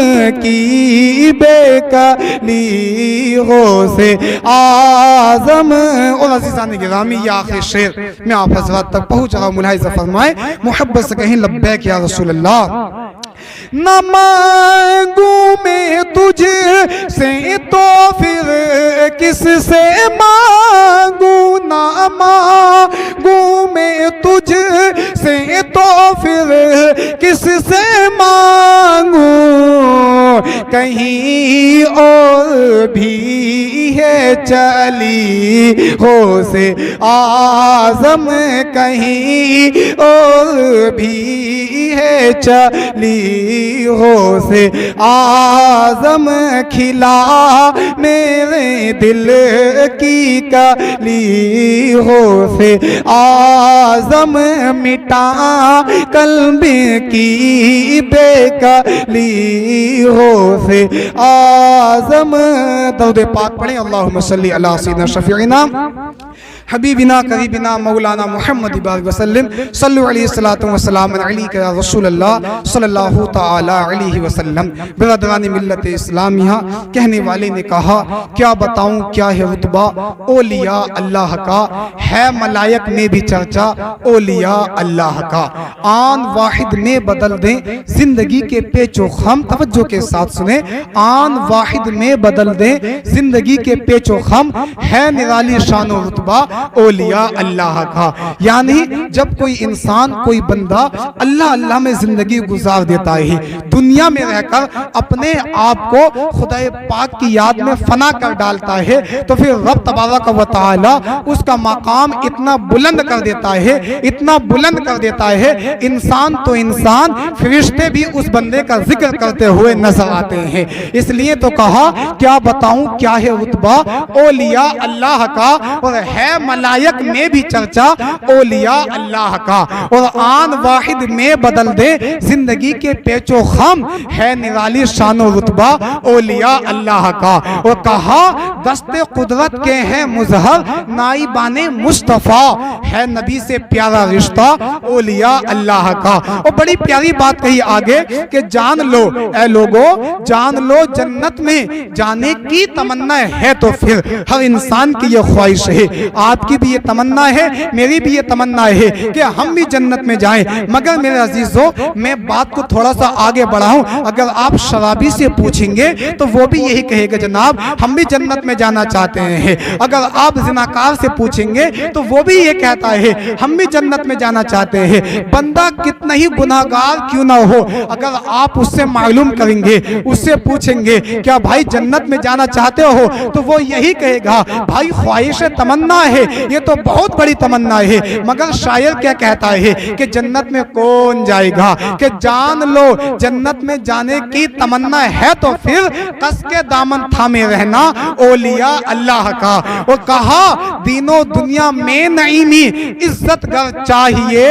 کی بے کلی غوث اعظم۔ اور عزیزان گرامی یہ آخری شعر میں آپ حضرات تک پہنچ رہا ہوں، ملاحظہ فرمائیں، محبت سے کہیں لبیک یا رسول اللہ۔ نہ مانگوں میں تجھ سے تو پھر کس سے مانگوں، نہ مانگوں میں تجھ سے تو پھر کس سے مانگوں، کہیں اور بھی ہے چلی غوث اعظم کہیں اور بھی ہے چلی غوث اعظم کھلا میرے دل کی کلی غوث اعظم مٹا قلب کی بے کلی غوث اعظم۔ درود پاک پڑھیں، اللہم صلی علی سیدنا شفیعنا حبیبنا قریبنا مولانا محمد بارک وسلم، صلو علیہ الصلاۃ والسلام علیک یا رسول اللہ صلی اللہ تعالی علیہ وسلم۔ برادران ملت اسلامیہ، کہنے والے نے کہا کیا بتاؤں کیا ہے رتبہ اولیاء اللہ کا، ہے ملائک میں بھی چرچا اولیاء اللہ کا، آن واحد میں بدل دیں زندگی کے پیچ و خم۔ توجہ کے ساتھ سنیں، آن واحد میں بدل دیں زندگی کے پیچ و خم، ہے نرالی شان و رتبہ اولیاء اللہ کا۔ یعنی جب کوئی انسان، کوئی بندہ اللہ اللہ میں زندگی گزار دیتا ہے، دنیا میں رہ کر اپنے آپ کو خدا پاک کی یاد میں فنا کر ڈالتا ہے، تو پھر رب تبارک و تعالی اس کا مقام اتنا بلند کر دیتا ہے، اتنا بلند کر دیتا ہے، انسان تو انسان، فرشتے بھی اس بندے کا ذکر کرتے ہوئے نظر آتے ہیں۔ اس لیے تو کہا کیا بتاؤں کیا ہے رتبہ اولیاء اللہ کا، اور ہے ملائک میں بھی چرچا اولیاء اللہ کا، اور آن واحد میں بدل دے زندگی کے پیچ و خم، ہے نرالی شان و رتبہ اولیاء اللہ کا۔ اور کہا دست قدرت کے ہیں مظہر نائبان مصطفیٰ، ہے نبی سے پیارا رشتہ اولیاء اللہ کا۔ اور بڑی پیاری بات کہی آگے کہ جان لو اے لوگو، جان لو جنت میں جانے کی تمنا ہے، تو پھر ہر انسان کی یہ خواہش ہے، آپ کی بھی یہ تمنا ہے، میری بھی یہ تمنا ہے کہ ہم بھی جنت میں جائیں۔ مگر میرے عزیزو، میں بات کو تھوڑا سا آگے بڑھاؤں، اگر آپ شرابی سے پوچھیں گے تو وہ بھی یہی کہے گا جناب ہم بھی جنت میں جانا چاہتے ہیں۔ اگر آپ زناکار سے پوچھیں گے تو وہ بھی یہ کہتا ہے ہم بھی جنت میں جانا چاہتے ہیں۔ بندہ کتنا ہی گناہگار کیوں نہ ہو، اگر آپ اس سے معلوم کریں گے، اس سے پوچھیں گے کیا بھائی جنت میں جانا چاہتے ہو، تو وہ یہی کہے گا بھائی خواہش تمنا ہے، یہ تو بہت بڑی تمنا ہے، مگر شاعر کیا کہتا ہے کہ جنت میں کون جائے گا، کہ جان لو جنت میں جانے کی تمنا ہے، تو پھر کس کے دامن تھامے رہنا اولیاء اللہ کا۔ اور کہا دین و دنیا میں نعیمی عزت گر چاہیے،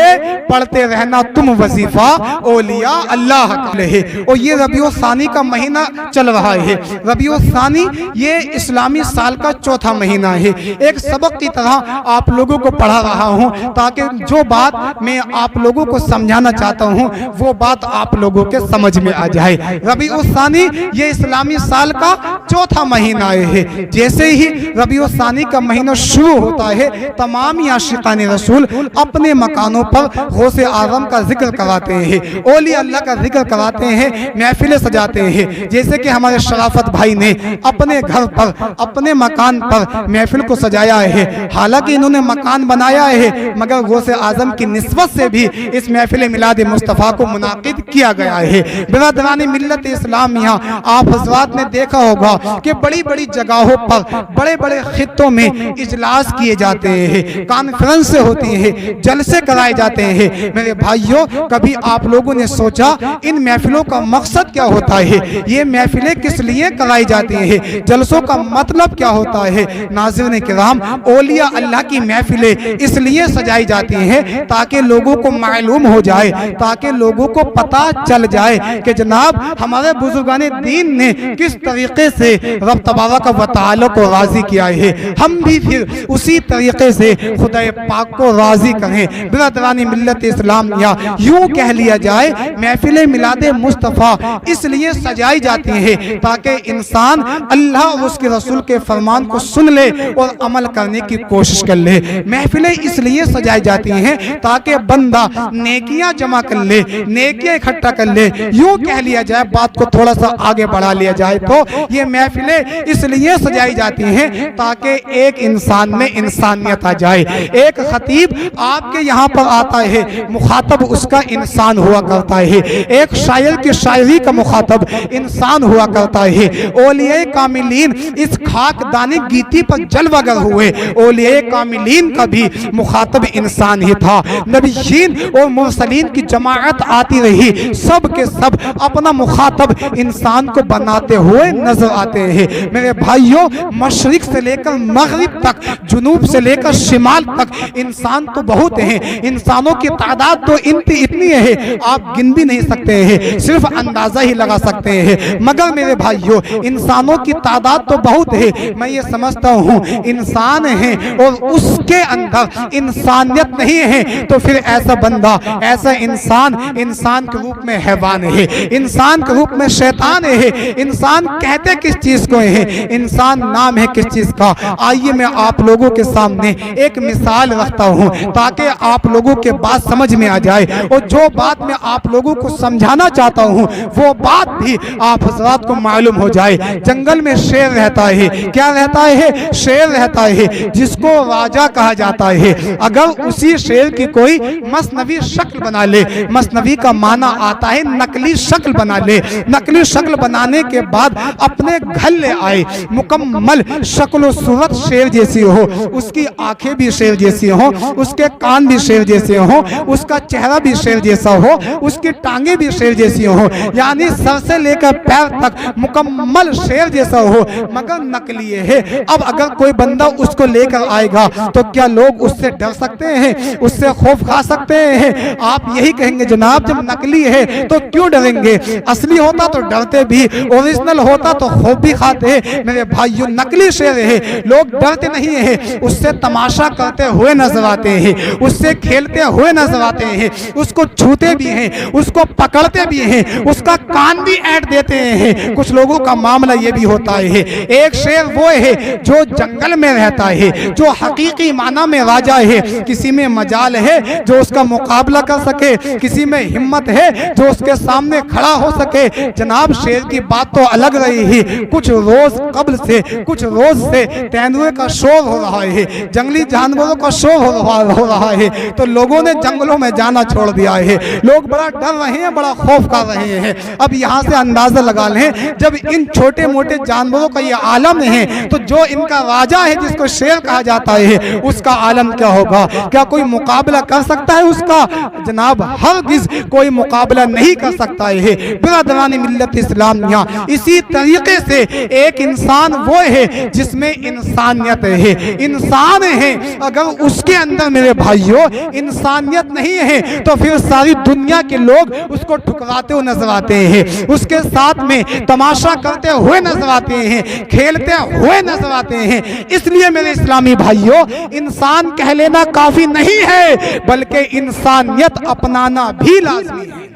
پڑھتے رہنا تم وظیفہ اولیاء اللہ کا ہے۔ اور یہ ربیع الثانی کا مہینہ چل رہا ہے۔ ربیع الثانی یہ اسلامی سال کا چوتھا مہینہ ہے۔ ایک سبق کی طرح آپ لوگوں کو پڑھا رہا ہوں تاکہ جو بات میں آپ لوگوں کو سمجھانا چاہتا ہوں وہ بات آپ لوگوں کے سمجھ میں آ جائے۔ ربیع الثانی یہ اسلامی سال کا چوتھا مہینہ ہے۔ جیسے ہی ربیع الثانی کا مہینہ شروع ہوتا ہے، تمام عاشقان رسول اپنے مکانوں پر غوث اعظم کا ذکر کراتے ہیں، اولیاء اللہ کا ذکر کراتے ہیں، محفلیں سجاتے ہیں۔ جیسے کہ ہمارے شرافت بھائی نے اپنے گھر پر، اپنے مکان پر محفل کو سجایا ہے۔ حالانکہ انہوں نے مکان بنایا ہے، مگر غوث اعظم کی نسبت سے بھی اس محفل میلاد مصطفیٰ کو منعقد کیا گیا ہے۔ برادران ملت اسلامیہ، آپ حضرات نے دیکھا ہوگا کہ بڑی بڑی جگہوں پر بڑے بڑے خطوں میں اجلاس کیے جاتے ہیں، کانفرنس ہوتی ہیں، جلسے کرائے جاتے ہیں۔ میرے بھائیوں، کبھی آپ لوگوں نے سوچا ان محفلوں کا مقصد کیا ہوتا ہے؟ یہ محفلیں کس لیے کرائی جاتی ہیں؟ جلسوں کا مطلب کیا ہوتا ہے؟ ناظرین کرام، اولیاء اللہ کی محفلیں اس لیے سجائی جاتی ہیں تاکہ لوگوں کو معلوم ہو جائے، تاکہ لوگوں کو پتہ چل جائے کہ جناب ہمارے بزرگان دین نے کس طریقے سے رب تبارک و تعالی کو راضی کیا ہے، ہم بھی پھر اسی طریقے سے خدا پاک کو راضی کریں۔ برادران ملت اسلامیہ، یوں کہہ لیا جائے محفل میلاد مصطفیٰ اس لیے سجائی جاتی ہے تاکہ انسان اللہ اور اس کے رسول کے فرمان کو سن لے اور عمل کرنے کی کوشش کر لے۔ محفلیں اس لیے سجائی جاتی ہیں تاکہ بندہ نیکیاں جمع کر لے، نیکیاں اکٹھا کر لے۔ یوں کہہ لیا جائے، بات کو تھوڑا سا آگے بڑھا لیا جائے تو یہ محفلیں اس لیے سجائی جاتی ہیں تاکہ ایک انسان میں انسانیت آ جائے. ایک خطیب آپ کے یہاں پر آتا ہے، مخاطب اس کا انسان ہوا کرتا ہے. ایک شاعر کی شاعری کا مخاطب انسان ہوا کرتا ہے. اولیاء کاملین اس خاک دانی گیتی پر جلوہ گر ہوئے. اولیاء کاملین کا بھی مخاطب انسان ہی تھا. نبیین اور مرسلین کی جماعت آتی رہی، سب کے سب اپنا مخاطب انسان کو بناتے ہوئے نظر آتے ہیں. میرے بھائیوں، مشرق سے لے کر مغرب تک، جنوب سے لے کر شمال تک انسان تو بہت ہیں. انسانوں کی تعداد تو اتنی ہے آپ گن بھی نہیں سکتے ہیں، صرف اندازہ ہی لگا سکتے ہیں. مگر میرے بھائیوں، انسانوں کی تعداد تو بہت ہے، میں یہ سمجھتا ہوں انسان ہیں اور اس کے اندر انسانیت نہیں ہے تو پھر ایسا بندہ، ایسا انسان کے روپ میں حیوان ہے، انسان کے روپ میں شیطان ہے. انسان کہتے کس چیز کو ہے؟ انسان نام ہے کس چیز کا؟ آئیے میں آپ لوگوں کے سامنے ایک مثال رکھتا ہوں تاکہ آپ لوگوں کے بات سمجھ میں آ جائے، اور جو بات میں آپ لوگوں کو سمجھانا چاہتا ہوں وہ بات بھی آپ حضرات کو معلوم ہو جائے. جنگل میں شیر رہتا ہے. کیا رہتا ہے؟ شیر رہتا ہے جس کو راجا کہا جاتا ہے. اگر اسی شیر کی کوئی مصنوعی شکل بنا لے، مصنوعی کا معنی آتا ہے نقلی شکل بنا لے، نقلی شکل بنانے کے بعد اپنے گھر لے آئے، مکمل شکل و صورت شیر جیسی ہو، اس کی آنکھیں بھی شیر جیسی ہوں، اس کے کان بھی شیر جیسے ہوں، اس کا چہرہ بھی شیر جیسا ہو، اس کی ٹانگیں بھی شیر جیسی ہوں، یعنی سر سے لے کر پیر تک مکمل شیر جیسا ہو، مگر نقلی ہے. اب اگر کوئی بندہ اس کو لے کر آئے گا تو کیا لوگ اس سے ڈر سکتے ہیں؟ اس سے خوف کھا سکتے ہیں؟ آپ یہی کہیں گے جناب جب نقلی ہے تو کیوں ڈریں گے؟ اصلی ہوتا تو ڈرتے بھی، اوریجنل ہوتا تو خوف بھی کھاتے. میرے بھائیوں، نقلی شیر ہے، لوگ ڈرتے نہیں ہیں، اس سے تماشا کرتے ہوئے نظر آتے ہیں، اس سے کھیلتے ہوئے نظر آتے ہیں، اس کو چھوتے بھی ہیں، اس کو پکڑتے بھی ہیں، اس کا کان بھی ایڈ دیتے ہیں. کچھ لوگوں کا معاملہ یہ بھی ہوتا ہے. ایک شیر وہ ہے جو جنگل میں رہتا ہے، جو حقیقی معنی میں راجا ہے. کسی میں مجال ہے جو اس کا مقابلہ کر سکے، کسی میں ہمت ہے جو اس کے سامنے کھڑا ہو سکے. جناب شیر کی بات تو الگ رہی ہی. کچھ روز قبل سے، کچھ روز سے تیندوے کا شور ہو رہا ہے، جنگلی جانوروں کا شور ہو رہا ہے، تو لوگوں نے جنگلوں میں جانا چھوڑ دیا ہے. لوگ بڑا ڈر رہے ہیں، بڑا خوف کر رہے ہیں. اب یہاں سے اندازہ لگا لیں جب ان چھوٹے موٹے جانوروں کا یہ عالم ہے تو جو ان کا راجا ہے جس کو شیر کہا جاتا ہے اس کا عالم کیا ہوگا؟ کیا کوئی مقابلہ کر سکتا ہے اس کا؟ جناب ہرگز کوئی مقابلہ نہیں کر سکتا ہے. برادران ملت اسلامیہ، اسی طریقے سے ایک انسان وہ ہے جس میں انسانیت ہے. انسان ہے، اگر اس کے اندر میرے بھائیوں انسانیت نہیں ہے تو پھر ساری دنیا کے لوگ اس کو ٹھکراتے ہوئے نظر آتے ہیں، اس کے ساتھ میں تماشا کرتے ہوئے نظر آتے ہیں، کھیلتے ہوئے نظر آتے ہیں. اس لیے میرے اسلامی بھائیوں، انسان کہہ لینا کافی نہیں ہے بلکہ انسانیت اپنانا بھی لازمی ہے.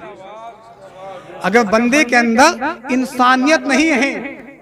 اگر بندے کے اندر انسانیت نہیں ہے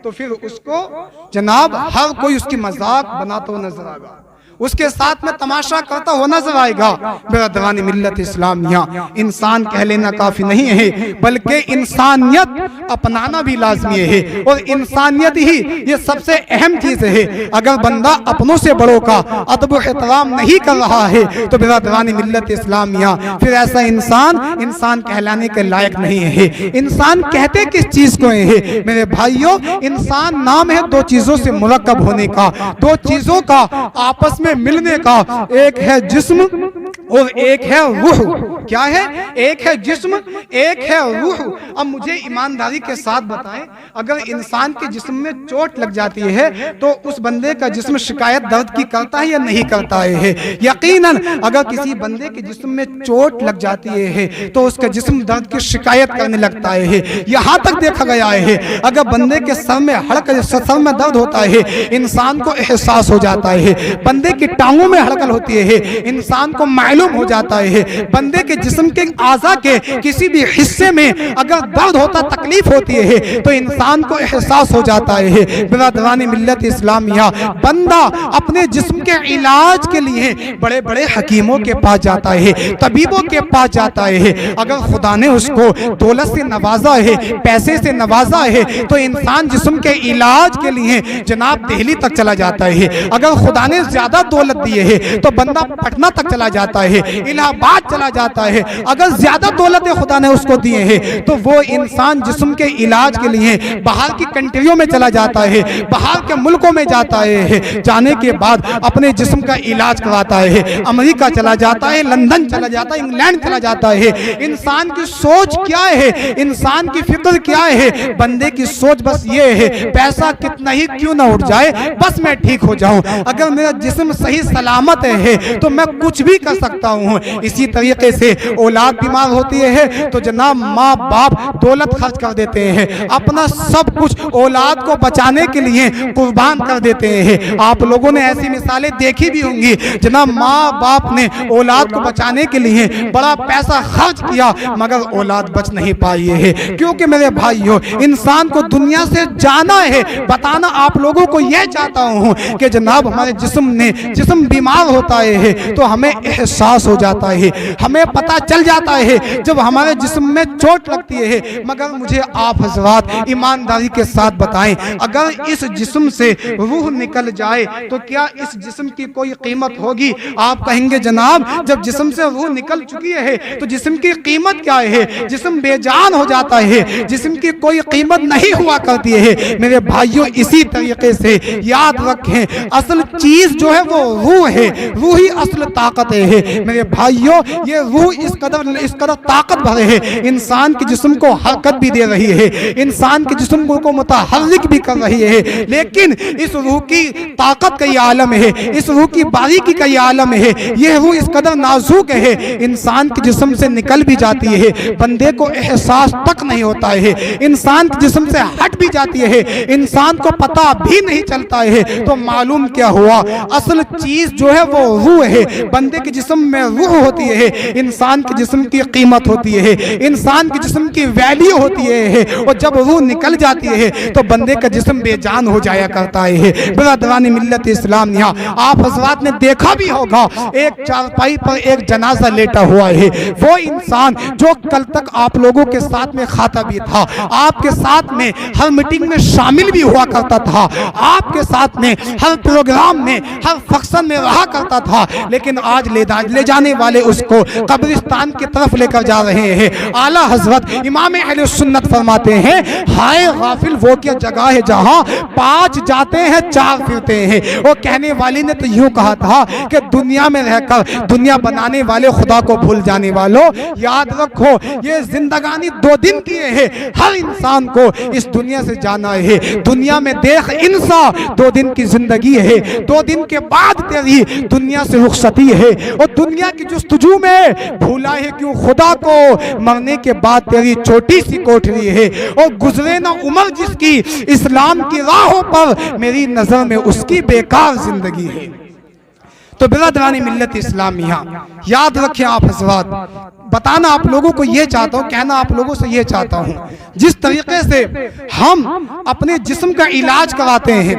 تو پھر اس کو جناب ہر کوئی اس کی مذاق بناتا ہوا نظر آئے گا، اس کے ساتھ میں تماشا کرتا ہوا نظر آئے گا. برادران ملت اسلامیہ، انسان کہہ لینا کافی نہیں ہے بلکہ انسانیت اپنانا بھی لازمی ہے، اور انسانیت ہی یہ سب سے اہم چیز ہے. اگر بندہ اپنوں سے بڑوں کا ادب و احترام نہیں کر رہا ہے تو برادران ملت اسلامیہ پھر ایسا انسان کہلانے کے لائق نہیں ہے. انسان کہتے کس چیز کو ہے میرے بھائیوں؟ انسان نام ہے دو چیزوں سے مرکب ہونے کا، دو چیزوں کا آپس میں ملنے کا. ایک ہے جسم اور ایک ہے روح. کیا ہے؟ ایک ہے جسم، ایک ہے روح. اب مجھے ایمانداری کے ساتھ بتائیں، اگر انسان کے جسم میں چوٹ لگ جاتی ہے تو اس بندے کا جسم شکایت درد کی کرتا ہے یا نہیں کرتا ہے؟ یقیناً اگر کسی بندے کے جسم میں چوٹ لگ جاتی ہے تو اس کا جسم درد کی شکایت کرنے لگتا ہے. یہاں تک دیکھا گیا ہے اگر بندے کے سر میں درد ہوتا ہے انسان کو احساس ہو جاتا ہے، بندے کی ٹانگوں میں ہڑکن ہوتی ہے انسان کو معلوم ہو جاتا ہے، بندے کہ جسم کے اعضاء کے کسی بھی حصے میں اگر درد ہوتا تکلیف ہوتی ہے تو انسان کو احساس ہو جاتا ہے۔ برادران ملت اسلامیہ، بندہ اپنے جسم کے علاج کے لیے بڑے بڑے حکیموں کے پاس جاتا ہے، طبیبوں کے پاس جاتا ہے۔ اگر خدا نے اس کو دولت سے نوازا ہے، پیسے سے نوازا ہے، تو انسان جسم کے علاج کے لیے جناب دہلی تک چلا جاتا ہے۔ اگر خدا نے زیادہ دولت دی ہے تو بندہ پٹنہ تک چلا جاتا ہے، الہ آباد چلا جاتا ہے۔ اگر زیادہ دولت خدا نے اس کو دیے ہیں تو وہ انسان جسم کے علاج کے لیے باہر کی کنٹریوں میں چلا جاتا ہے، باہر کے ملکوں میں جاتا ہے، جانے کے بعد اپنے جسم کا علاج کرواتا ہے، امریکہ چلا جاتا ہے، لندن چلا جاتا ہے، انگلینڈ چلا جاتا ہے۔ انسان کی سوچ کیا ہے، انسان کی فکر کیا ہے؟ بندے کی سوچ بس یہ ہے پیسہ کتنا ہی کیوں نہ اٹھ جائے، بس میں ٹھیک ہو جاؤں۔ اگر میرا جسم صحیح سلامت ہے تو میں کچھ بھی کر سکتا ہوں۔ اسی طریقے سے اولاد بیمار ہوتی ہے تو جناب ماں باپ دولت خرچ کر دیتے ہیں، اپنا سب کچھ اولاد کو بچانے کے لیے قربان کر دیتے ہیں۔ آپ لوگوں نے ایسی مثالیں دیکھی بھی ہوں گی، جناب ماں باپ نے اولاد کو بچانے کے لیے بڑا پیسہ خرچ کیا مگر اولاد بچ نہیں پائی ہے۔ کیونکہ میرے بھائیو، انسان کو دنیا سے جانا ہے۔ بتانا آپ لوگوں کو یہ چاہتا ہوں کہ جناب ہمارے جسم بیمار ہوتا ہے تو ہمیں احساس ہو جاتا ہے، ہمیں پتہ چل جاتا ہے جب ہمارے جسم میں چوٹ لگتی ہے۔ مگر مجھے آپ حضرات ایمانداری کے ساتھ بتائیں، اگر اس جسم سے روح نکل جائے تو کیا اس جسم کی کوئی قیمت ہوگی؟ آپ کہیں گے جناب جب جسم سے روح نکل چکی ہے تو جسم کی قیمت کیا ہے؟ جسم بے جان ہو جاتا ہے، جسم کی کوئی قیمت نہیں ہوا کرتی ہے۔ میرے بھائیوں، اسی طریقے سے یاد رکھیں، اصل چیز جو ہے وہ روح ہے، روح ہی اصل طاقت ہے۔ میرے بھائیوں، یہ روح اس قدر طاقت بھرے ہے، انسان کے جسم کو حرکت بھی دے رہی ہے، انسان کے جسم کو متحرک بھی کر رہی ہے۔ لیکن اس روح کی طاقت کا یہ عالم ہے، اس روح کی باریکی کا یہ عالم ہے، یہ روح اس قدر نازک ہے، انسان کے جسم سے نکل بھی جاتی ہے، بندے کو احساس تک نہیں ہوتا ہے، انسان کے جسم سے ہٹ بھی جاتی ہے، انسان کو پتہ بھی نہیں چلتا ہے۔ تو معلوم کیا ہوا؟ اصل چیز جو ہے وہ روح ہے، بندے کے جسم میں روح ہوتی ہے، انسان کے جسم کی قیمت ہوتی ہے، انسان کے جسم کی ویلیو ہوتی ہے، اور جب روح نکل جاتی ہے تو بندے کا جسم بے جان ہو جایا کرتا ہے۔ برادران ملت اسلامیہ، آپ حضرات نے دیکھا بھی ہوگا ایک چارپائی پر ایک جنازہ لیٹا ہوا ہے، وہ انسان جو کل تک آپ لوگوں کے ساتھ میں کھاتا بھی تھا، آپ کے ساتھ میں ہر میٹنگ میں شامل بھی ہوا کرتا تھا، آپ کے ساتھ میں ہر پروگرام میں ہر فنکشن میں رہا کرتا تھا، لیکن آج لے جانے والے اس کو قبرستان کی طرف لے کر جا رہے ہیں۔ اعلیٰ حضرت امام اہل سنت فرماتے ہیں، ہائے غافل وہ کیا جگہ ہے جہاں 5 جاتے ہیں 4 پھرتے ہیں۔ وہ کہنے والی نے تو یوں کہا تھا کہ دنیا میں رہ کر دنیا بنانے والے خدا کو بھول جانے والوں، یاد رکھو یہ زندگانی 2 دن کی ہے، ہر انسان کو اس دنیا سے جانا ہے۔ دنیا میں دیکھ انسان 2 دن کی زندگی ہے، 2 دن کے بعد تیری دنیا سے رخصتی ہے، اور دنیا کی جستجو میں بھولا ہے کیوں خدا کو، مرنے کے بعد تیری چھوٹی سی کوٹھری ہے، اور گزرے نہ عمر جس کی اسلام کی راہوں پر، میری نظر میں اس کی بیکار زندگی ہے۔ تو برادران ملت اسلامیہ، یاد رکھیں آپ حضرات، بتانا آپ لوگوں کو یہ چاہتا ہوں، کہنا آپ لوگوں سے یہ چاہتا ہوں، جس طریقے سے ہم اپنے جسم کا علاج کراتے ہیں،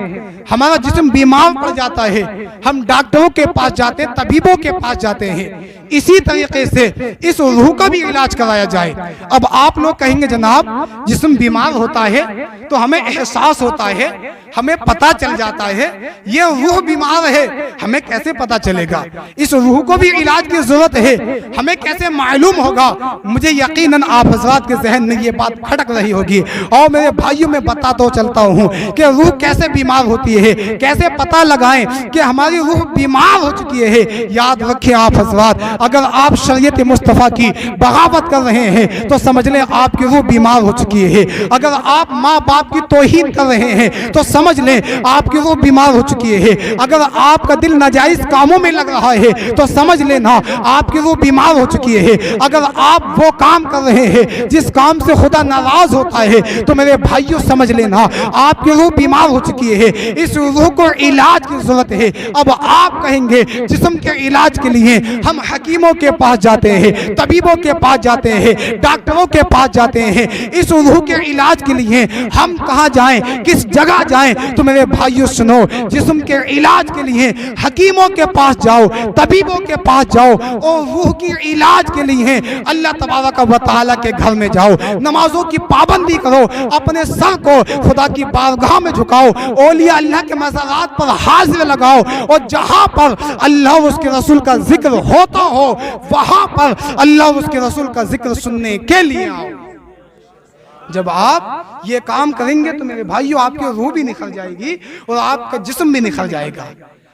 ہمارا جسم بیمار پڑ جاتا ہے، ہم ڈاکٹروں کے پاس جاتے ہیں، طبیبوں کے پاس جاتے ہیں، اسی طریقے سے اس روح کا بھی علاج کرایا جائے۔ اب آپ لوگ کہیں گے جناب جسم بیمار ہوتا ہے تو ہمیں احساس ہوتا ہے، ہمیں پتہ چل جاتا ہے یہ روح بیمار ہے، ہمیں کیسے پتہ چلے گا؟ اس روح کو بھی علاج کی ضرورت ہے، ہمیں کیسے معلوم ہوگا؟ مجھے یقیناً آپ حضرات کے ذہن میں یہ بات کھٹک رہی ہوگی، اور میرے بھائیوں میں بتاتا چلتا ہوں کہ روح کیسے بیمار ہوتی ہے، کیسے پتہ لگائیں کہ ہماری روح بیمار ہو چکی ہے۔ یاد رکھیں آپ حضرات، اگر آپ شریعت مصطفیٰ کی بغاوت کر رہے ہیں تو سمجھ لیں آپ کی روح بیمار ہو چکی ہے، اگر آپ ماں باپ کی توہین کر رہے ہیں تو سمجھ لیں آپ کی روح بیمار ہو چکی ہے، اگر آپ کا دل ناجائز کاموں میں لگ رہا ہے تو سمجھ لینا آپ کی روح بیمار ہو چکی ہے، اگر آپ وہ کام کر رہے ہیں جس کام سے خدا ناراض ہوتا ہے تو میرے بھائیوں سمجھ لینا آپ کی روح بیمار ہو چکی ہے، اس روح کو علاج کی ضرورت ہے۔ اب آپ کہیں گے جسم کے علاج کے لیے ہم حکیم حکیموں کے پاس جاتے ہیں, طبیبوں کے پاس جاتے ہیں, ڈاکٹروں کے پاس جاتے ہیں. اس روح کے علاج کے لیے ہم کہاں جائیں, کس جگہ جائیں؟ تو میرے بھائیو سنو, جسم کے علاج کے لیے حکیموں کے پاس جاؤ, طبیبوں کے پاس جاؤ, اور روح کی علاج کے لیے اللہ تبارک و تعالیٰ کے گھر میں جاؤ. نمازوں کی پابندی کرو, اپنے سر کو خدا کی بارگاہ میں جھکاؤ, اولیاء اللہ کے مزارات پر حاضر لگاؤ, اور جہاں پر اللہ اور اس کے رسول کا ذکر ہوتا ہو وہاں پر اللہ اور اس کے رسول کا ذکر سننے کے لیے آؤ. جب آپ یہ کام کریں گے تو میرے بھائیو آپ کی روح بھی نکھر جائے گی اور آپ کا جسم بھی نکھر جائے گا.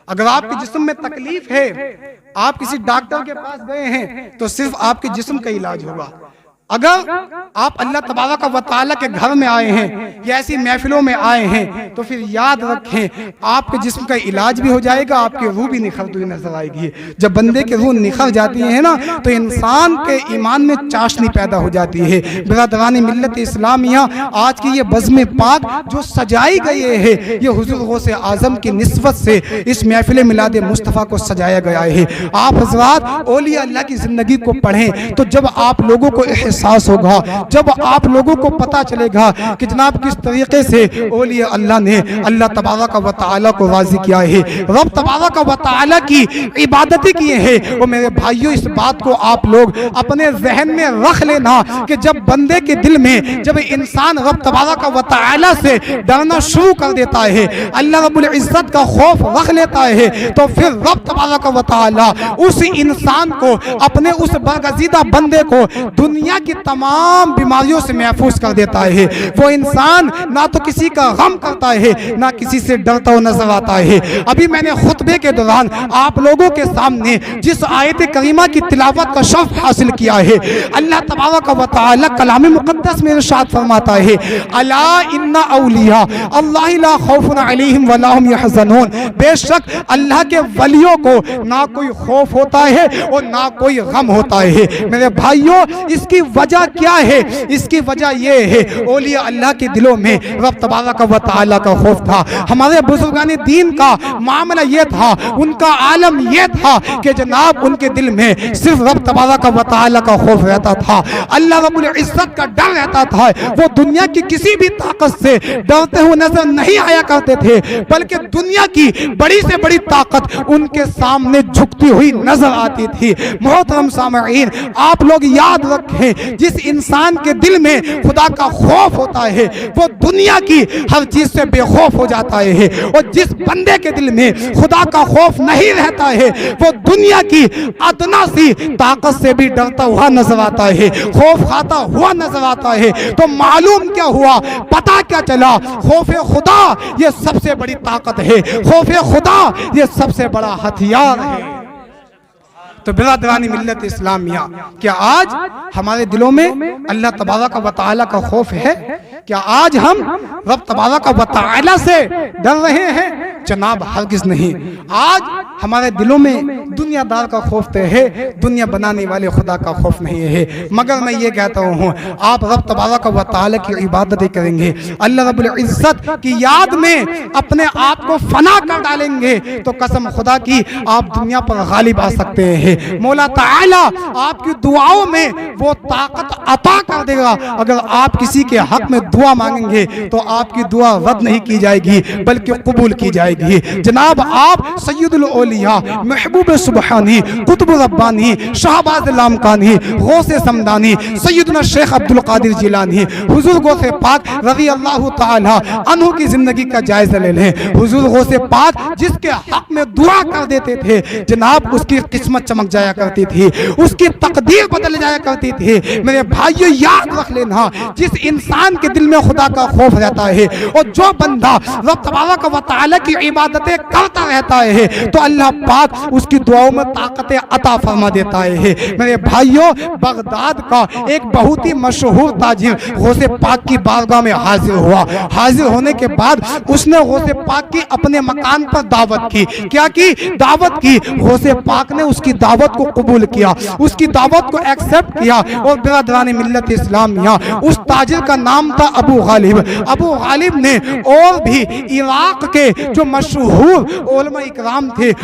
اگر آپ کے جسم میں تکلیف ہے, آپ کسی ڈاکٹر کے پاس گئے ہیں تو صرف آپ کے جسم کا علاج ہوگا. اگر آپ اللہ تبارک و تعالیٰ کے گھر میں آئے ہیں یا ایسی محفلوں میں آئے ہیں تو پھر یاد رکھیں آپ کے جسم کا علاج بھی ہو جائے گا, آپ کی روح بھی نکھرتی ہوئی نظر آئے گی. جب بندے کی روح نکھر جاتی ہے نا تو انسان کے ایمان میں چاشنی پیدا ہو جاتی ہے. برادران ملت اسلامیہ, آج کی یہ بزم پاک جو سجائی گئی ہے یہ حضور غوث اعظم کی نسبت سے اس محفل میلاد مصطفیٰ کو سجایا گیا ہے. آپ حضرات اولیاء اللہ کی زندگی کو پڑھیں تو جب آپ لوگوں کو احساس ہوگا, جب آپ لوگوں کو پتا چلے گا کہ جناب کس طریقے سے اولیاء اللہ نے اللہ تبارک و تعالیٰ کو راضی کیا ہے, رب تبارک و تعالیٰ کی عبادتیں کیے ہیں. اور میرے بھائیوں اس بات کو آپ لوگ اپنے ذہن میں رکھ لینا کہ جب بندے کے دل میں جب انسان رب تبارک و تعالیٰ سے ڈرنا شروع کر دیتا ہے, اللہ رب العزت کا خوف رکھ لیتا ہے, تو پھر رب تبارک و تعالیٰ اس انسان کو, اپنے اس برگزیدہ بندے کو دنیا کی تمام بیماریوں سے محفوظ کر دیتا ہے. وہ انسان نہ تو کسی کا غم کرتا ہے نہ کسی سے ڈرتا ہوا نظر آتا ہے. ابھی میں نے خطبے کے دوران آپ لوگوں کے سامنے جس آیت کریمہ کی تلاوت کا شرف حاصل کیا ہے, اللہ تبارک و تعالی کلام مقدس میں ارشاد فرماتا ہے, الا ان اولیاء اللہ لا خوف علیہم ولا هم يحزنون. بے شک اللہ کے ولیوں کو نہ کوئی خوف ہوتا ہے اور نہ کوئی غم ہوتا ہے. میرے بھائیوں اس کی وجہ کیا ہے؟ اس کی وجہ یہ ہے اولیاء اللہ کے دلوں میں رب تبارک و تعالیٰ کا خوف تھا. ہمارے بزرگان دین کا معاملہ یہ تھا, ان کا عالم یہ تھا کہ جناب ان کے دل میں صرف رب تبارک و تعالیٰ کا خوف رہتا تھا, اللہ رب العزت کا ڈر رہتا تھا. وہ دنیا کی کسی بھی طاقت سے ڈرتے ہوئے نظر نہیں آیا کرتے تھے, بلکہ دنیا کی بڑی سے بڑی طاقت ان کے سامنے جھکتی ہوئی نظر آتی تھی. محترم سامعین, آپ لوگ یاد رکھیں جس انسان کے دل میں خدا کا خوف ہوتا ہے وہ دنیا کی ہر چیز سے بے خوف ہو جاتا ہے, اور جس بندے کے دل میں خدا کا خوف نہیں رہتا ہے وہ دنیا کی ادنا سی طاقت سے بھی ڈرتا ہوا نظر آتا ہے, خوف کھاتا ہوا نظر آتا ہے. تو معلوم کیا ہوا, پتا کیا چلا, خوف خدا یہ سب سے بڑی طاقت ہے, خوف خدا یہ سب سے بڑا ہتھیار ہے. تو برادرانی ملت اسلامیہ, کیا آج ہمارے دلوں میں اللہ تبارک و تعالیٰ کا خوف ہے؟ کیا آج ہم رب تبارک و تعالیٰ سے ڈر رہے ہیں؟ جناب ہرگز نہیں. آج ہمارے دلوں میں دنیا دار کا خوف تو ہے, دنیا بنانے والے خدا کا خوف نہیں ہے. مگر میں یہ کہتا ہوں آپ رب تبارک و تعالیٰ کی عبادتیں کریں گے, اللہ رب العزت کی یاد میں اپنے آپ کو فنا کر ڈالیں گے تو قسم خدا کی آپ دنیا پر غالب آ سکتے ہیں. مولا تعالیٰ آپ کی دعاؤں میں وہ طاقت عطا کر دے گا. اگر آپ کسی کے حق میں دعا مانگیں گے تو آپ کی دعا رد نہیں کی جائے گی بلکہ قبول کی جائے گی. جناب آپ سید الاولیاء, محبوب سبحانی, قطب ربانی, شہباز لامکانی, غوث سمدانی, سیدنا شیخ عبدالقادر جیلانی, حضور غوث پاک رضی اللہ تعالی عنہ کی زندگی کا جائزہ لے لیں. حضور غوث پاک جس کے حق میں دعا کر دیتے تھے جناب اس کی قسمت چمک جایا کرتی تھی, اس کی تقدیر بدل جایا کرتی تھی. میرے بھائیو یاد رکھ لینا, جس انسان کے دل میں خدا کا خوف رہتا ہے اور جو بندہ رب تبارک و تعالیٰ کی عبادتیں کرتا رہتا ہے تو اللہ پاک اس کی دعاؤں میں طاقت عطا فرما دیتا ہے. میرے بھائیو بغداد کا ایک بہت ہی مشہور تاجر غوث پاک کی بارگاہ میں حاضر ہوا. حاضر ہونے کے بعد اس نے غوث پاک کی اپنے مکان پر دعوت کی. کیا کی دعوت کی؟ غوث پاک نے اس کی دعوت کو قبول کیا, اس کی دعوت کو ایکسپٹ کیا. اور برادران ملت اسلامیہ اس تاجر کا نام تھا ابو غالب. ابو غالب نے اور بھی عراق کے جو مشہور علماء اکرام تھے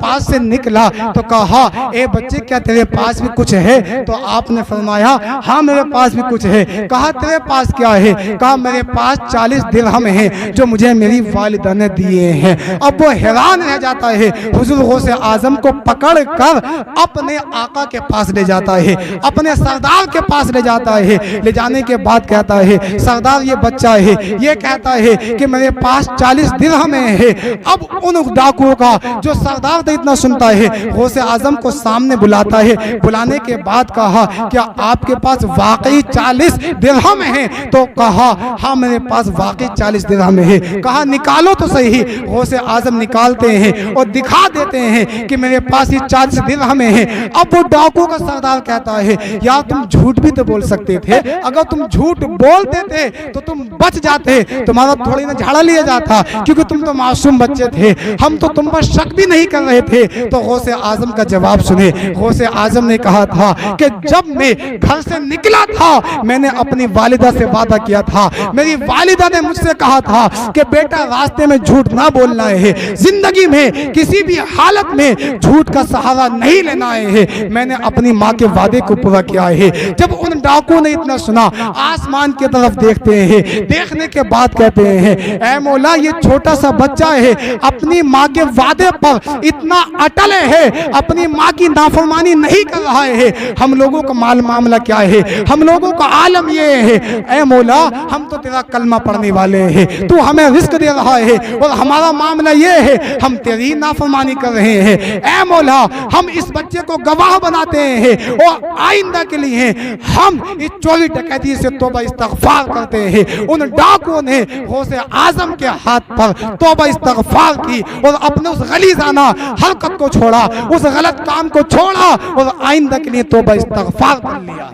پاس سے نکلا تو کہا اے بچے کیا تیرے پاس بھی کچھ ہے؟ تو آپ نے فرمایا ہاں میرے پاس بھی کچھ ہے۔ کہا تیرے پاس کیا ہے؟ کہا میرے پاس 40 درہم ہیں جو مجھے میری والدہ نے دیے ہیں۔ اب وہ حیران رہ جاتا ہے، حضور غوث اعظم کو پکڑ کر اپنے آقا کے پاس لے جاتا ہے، اپنے سردار کے پاس لے جاتا ہے۔ لے جانے کے بعد کہتا ہے سردار یہ بچہ ہے، یہ کہتا ہے کہ میرے پاس 40 درہم ہیں۔ اب ان ڈاکوؤں کا جو سردار تھا اتنا سنتا ہے، غوث اعظم کو سامنے بلاتا ہے۔ بلانے کے بعد کہا کیا آپ کے پاس واقعی 40 درہم ہیں؟ تو کہا ہاں میرے پاس واقعی 40 درہم ہیں۔ کہا نکالو تو صحیح۔ غوث اعظم نکالتے ہیں اور دکھا دیتے ہیں کہ میرے پاس یہ 40 درہم ہیں۔ اب وہ ڈاکو کا سردار کہتا ہے یار تم جھوٹ بھی تو بول سکتے تھے، اگر تم جھوٹ بولتے تھے تو تم بچ جاتے، تمہارا تھوڑی نہ جھاڑا لیا جاتا کیونکہ تم تو معصوم بچے تھے، ہم تو تم پر شک بھی نہیں کر رہے تھے۔ تو غوث اعظم کا جواب سنے۔ غوث اعظم نے کہا تھا کہ جب میں گھر سے نکلا تھا میں نے اپنی والدہ سے وعدہ کیا تھا، میری والدہ نے مجھ سے کہا تھا کہ بیٹا راستے میں جھوٹ نہ بولنا ہے، زندگی میں کسی بھی حالت میں جھوٹ کا سہارا نہیں لینا ہے۔ میں نے اپنی ماں کے وعدے کو پورا کیا ہے۔ جب ان ڈاکو نے اتنا سنا آسمان کی طرف دیکھتے ہیں، دیکھنے کے بعد کہتے ہیں اے مولا یہ چھوٹا سا بچہ ہے، اپنی ماں کے وعدے پر اتنا اٹل ہے، اپنی ماں کی نافرمانی نہیں کر رہا ہے، ہم لوگوں کا معاملہ کیا ہے؟ ہم لوگوں کا عالم یہ ہے اے مولا ہم تو تیرا کلمہ پڑھنے والے ہیں، تو ہمیں رزق دے رہا ہے اور ہمارا معاملہ یہ ہے ہم تیری نافرمانی کر رہے ہیں۔ اے مولا ہم اس بچے کو گواہ بناتے ہیں اور آئندہ کے لیے ہم اس چوری ڈکیتی سے توبہ استغفار کرتے ہیں۔ ان ڈاکوؤں نے غوث اعظم کے ہاتھ پر توبہ استغفار کی اور اپنے اس غلیظانہ حرکت کو چھوڑا، اس غلط کام کو چھوڑا اور آئندہ کے لیے توبہ استغفار کر لیا۔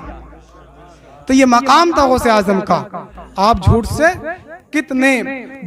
تو یہ مقام تھا غوث اعظم کا۔ آپ جھوٹ سے کتنے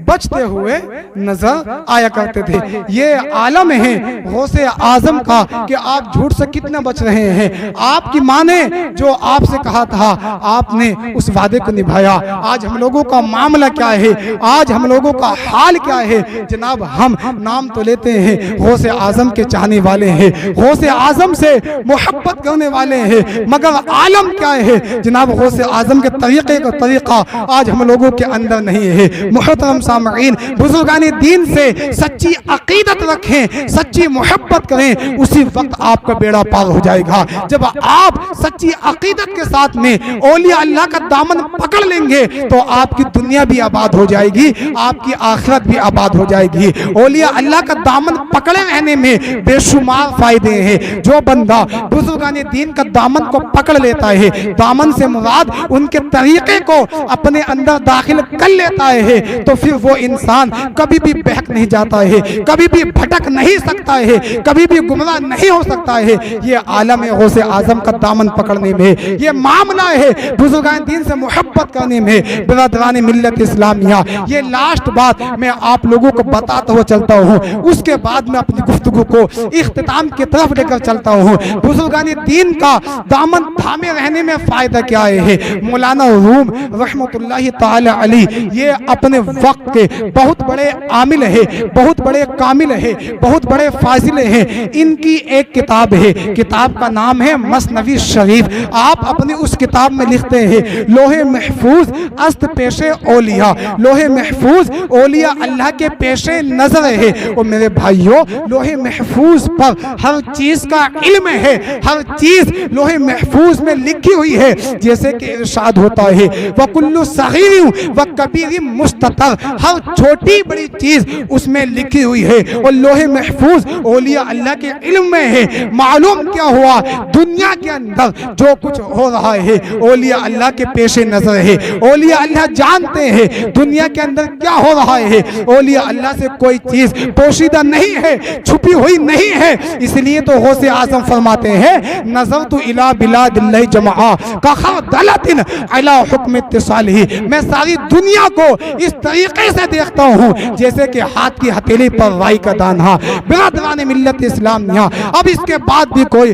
بچتے ہوئے نظر آیا کرتے تھے۔ یہ عالم ہے غوث اعظم کا کہ آپ جھوٹ سے کتنے بچ رہے ہیں۔ آپ کی ماں نے جو آپ سے کہا تھا آپ نے اس وعدے کو نبھایا۔ آج ہم لوگوں کا معاملہ کیا ہے؟ آج ہم لوگوں کا حال کیا ہے؟ جناب ہم نام تو لیتے ہیں، غوث اعظم کے چاہنے والے ہیں، غوث اعظم سے محبت کرنے والے ہیں، مگر عالم کیا ہے؟ جناب غوث اعظم کے طریقے کا طریقہ آج ہم لوگوں کے اندر نہیں ہے۔ محترم سامعین، بزرگان دین سے سچی عقیدت رکھیں، سچی محبت کریں، اسی وقت آپ کا بیڑا پار ہو جائے گا۔ جب آپ سچی عقیدت کے ساتھ میں اولیاء اللہ کا دامن پکڑ لیں گے تو آپ کی دنیا بھی آباد ہو جائے گی، آپ کی آخرت بھی آباد ہو جائے گی۔ اولیاء اللہ کا دامن پکڑے رہنے میں بے شمار فائدے ہیں۔ جو بندہ بزرگان دین کا دامن کو پکڑ لیتا ہے، دامن سے مراد ان کے طریقے کو اپنے اندر داخل کر لیتا ہے، تو پھر وہ انسان کبھی بھی بہک نہیں جاتا ہے، کبھی بھی بھٹک نہیں سکتا ہے، کبھی بھی گمراہ نہیں ہو سکتا ہے۔ یہ عالم ہے غوث اعظم کا دامن پکڑنے میں، یہ معاملہ ہے بزرگان دین سے محبت کرنے میں۔ برادران ملت اسلامیہ، یہ لاسٹ بات میں آپ لوگوں کو بتاتا ہوا چلتا ہوں، اس کے بعد میں اپنی گفتگو کو اختتام کی طرف لے کر چلتا ہوں۔ بزرگان دین کا دامن تھامے رہنے میں فائدہ کیا ہے؟ مولانا روم رحمت اللہ تعالی علیہ یہ اپنے وقت کے بہت بڑے عامل ہے، بہت بڑے کامل ہے، بہت بڑے فاضل ہیں۔ ان کی ایک کتاب ہے، کتاب کا نام ہے مثنوی شریف۔ آپ اپنی اس کتاب میں لکھتے ہیں لوح محفوظ است پیش اولیاء، لوح محفوظ اولیاء اللہ کے پیش نظر ہے۔ اور میرے بھائیوں لوح محفوظ پر ہر چیز کا علم ہے، ہر چیز لوح محفوظ میں لکھی ہوئی ہے، جیسے کہ ارشاد ہوتا ہے وَكُلُّ صَغِيرٍ وَكَبِيرٍ مُسْتَطَرٍ، ہر چھوٹی بڑی چیز اس میں لکھی ہوئی ہے۔ اور لوح محفوظ اولیاء اللہ کے علم میں ہے۔ معلوم کیا ہوا؟ دنیا کے اندر جو کچھ ہو رہا ہے اولیاء اللہ کے پیش نظر ہے، اولیاء اللہ جانتے ہیں دنیا کے اندر کیا ہو رہا ہے۔ اولیاء اللہ سے کوئی چیز پوشیدہ نہیں ہے، چھپی ہوئی نہیں ہے۔ اس لیے تو غوث اعظم فرماتے ہیں نظرت الی بلاد اللہ جمعا کخردلۃ علی حکم اتصالہ، میں ساری دنیا کو اس طریقے سے دیکھتا ہوں جیسے کہ ہاتھ کی ہتھیلی پر رائی کا دانہ۔ برادران ملت اسلامیہ، اب اس کے بعد بھی کوئی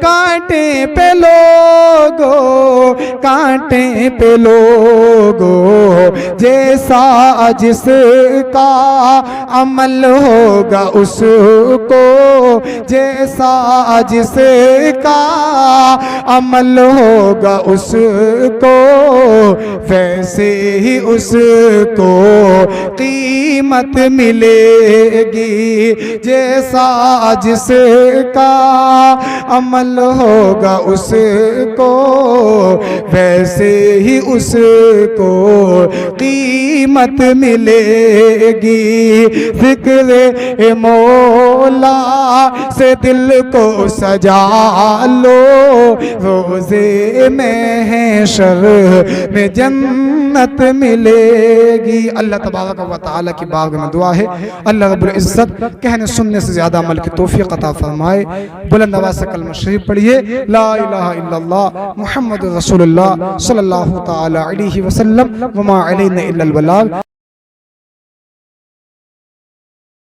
کانٹے پہ لوگو کانٹے پہ لوگو جیسا جس کا عمل ہوگا اس کو جیسا جس کا عمل ہوگا اس کو ویسے ہی اس کو قیمت ملے گی جیسا جس کا عمل ہوگا اس کو ویسے ہی اس کو قیمت ملے گی ذکر مولا سے دل کو سجا لو روزے محشر میں جنت ملے گی اللہ تبارک و تعالی کی بارگاہ میں دعا ہے اللہ رب العزت کہنے سننے سے زیادہ عمل کی توفیق عطا فرمائے بلند آواز سے کلمہ شریف پڑھیے لا الہ الا اللہ محمد رسول اللہ صلی اللہ تعالی علیہ وسلم وما علینا الا البلاغ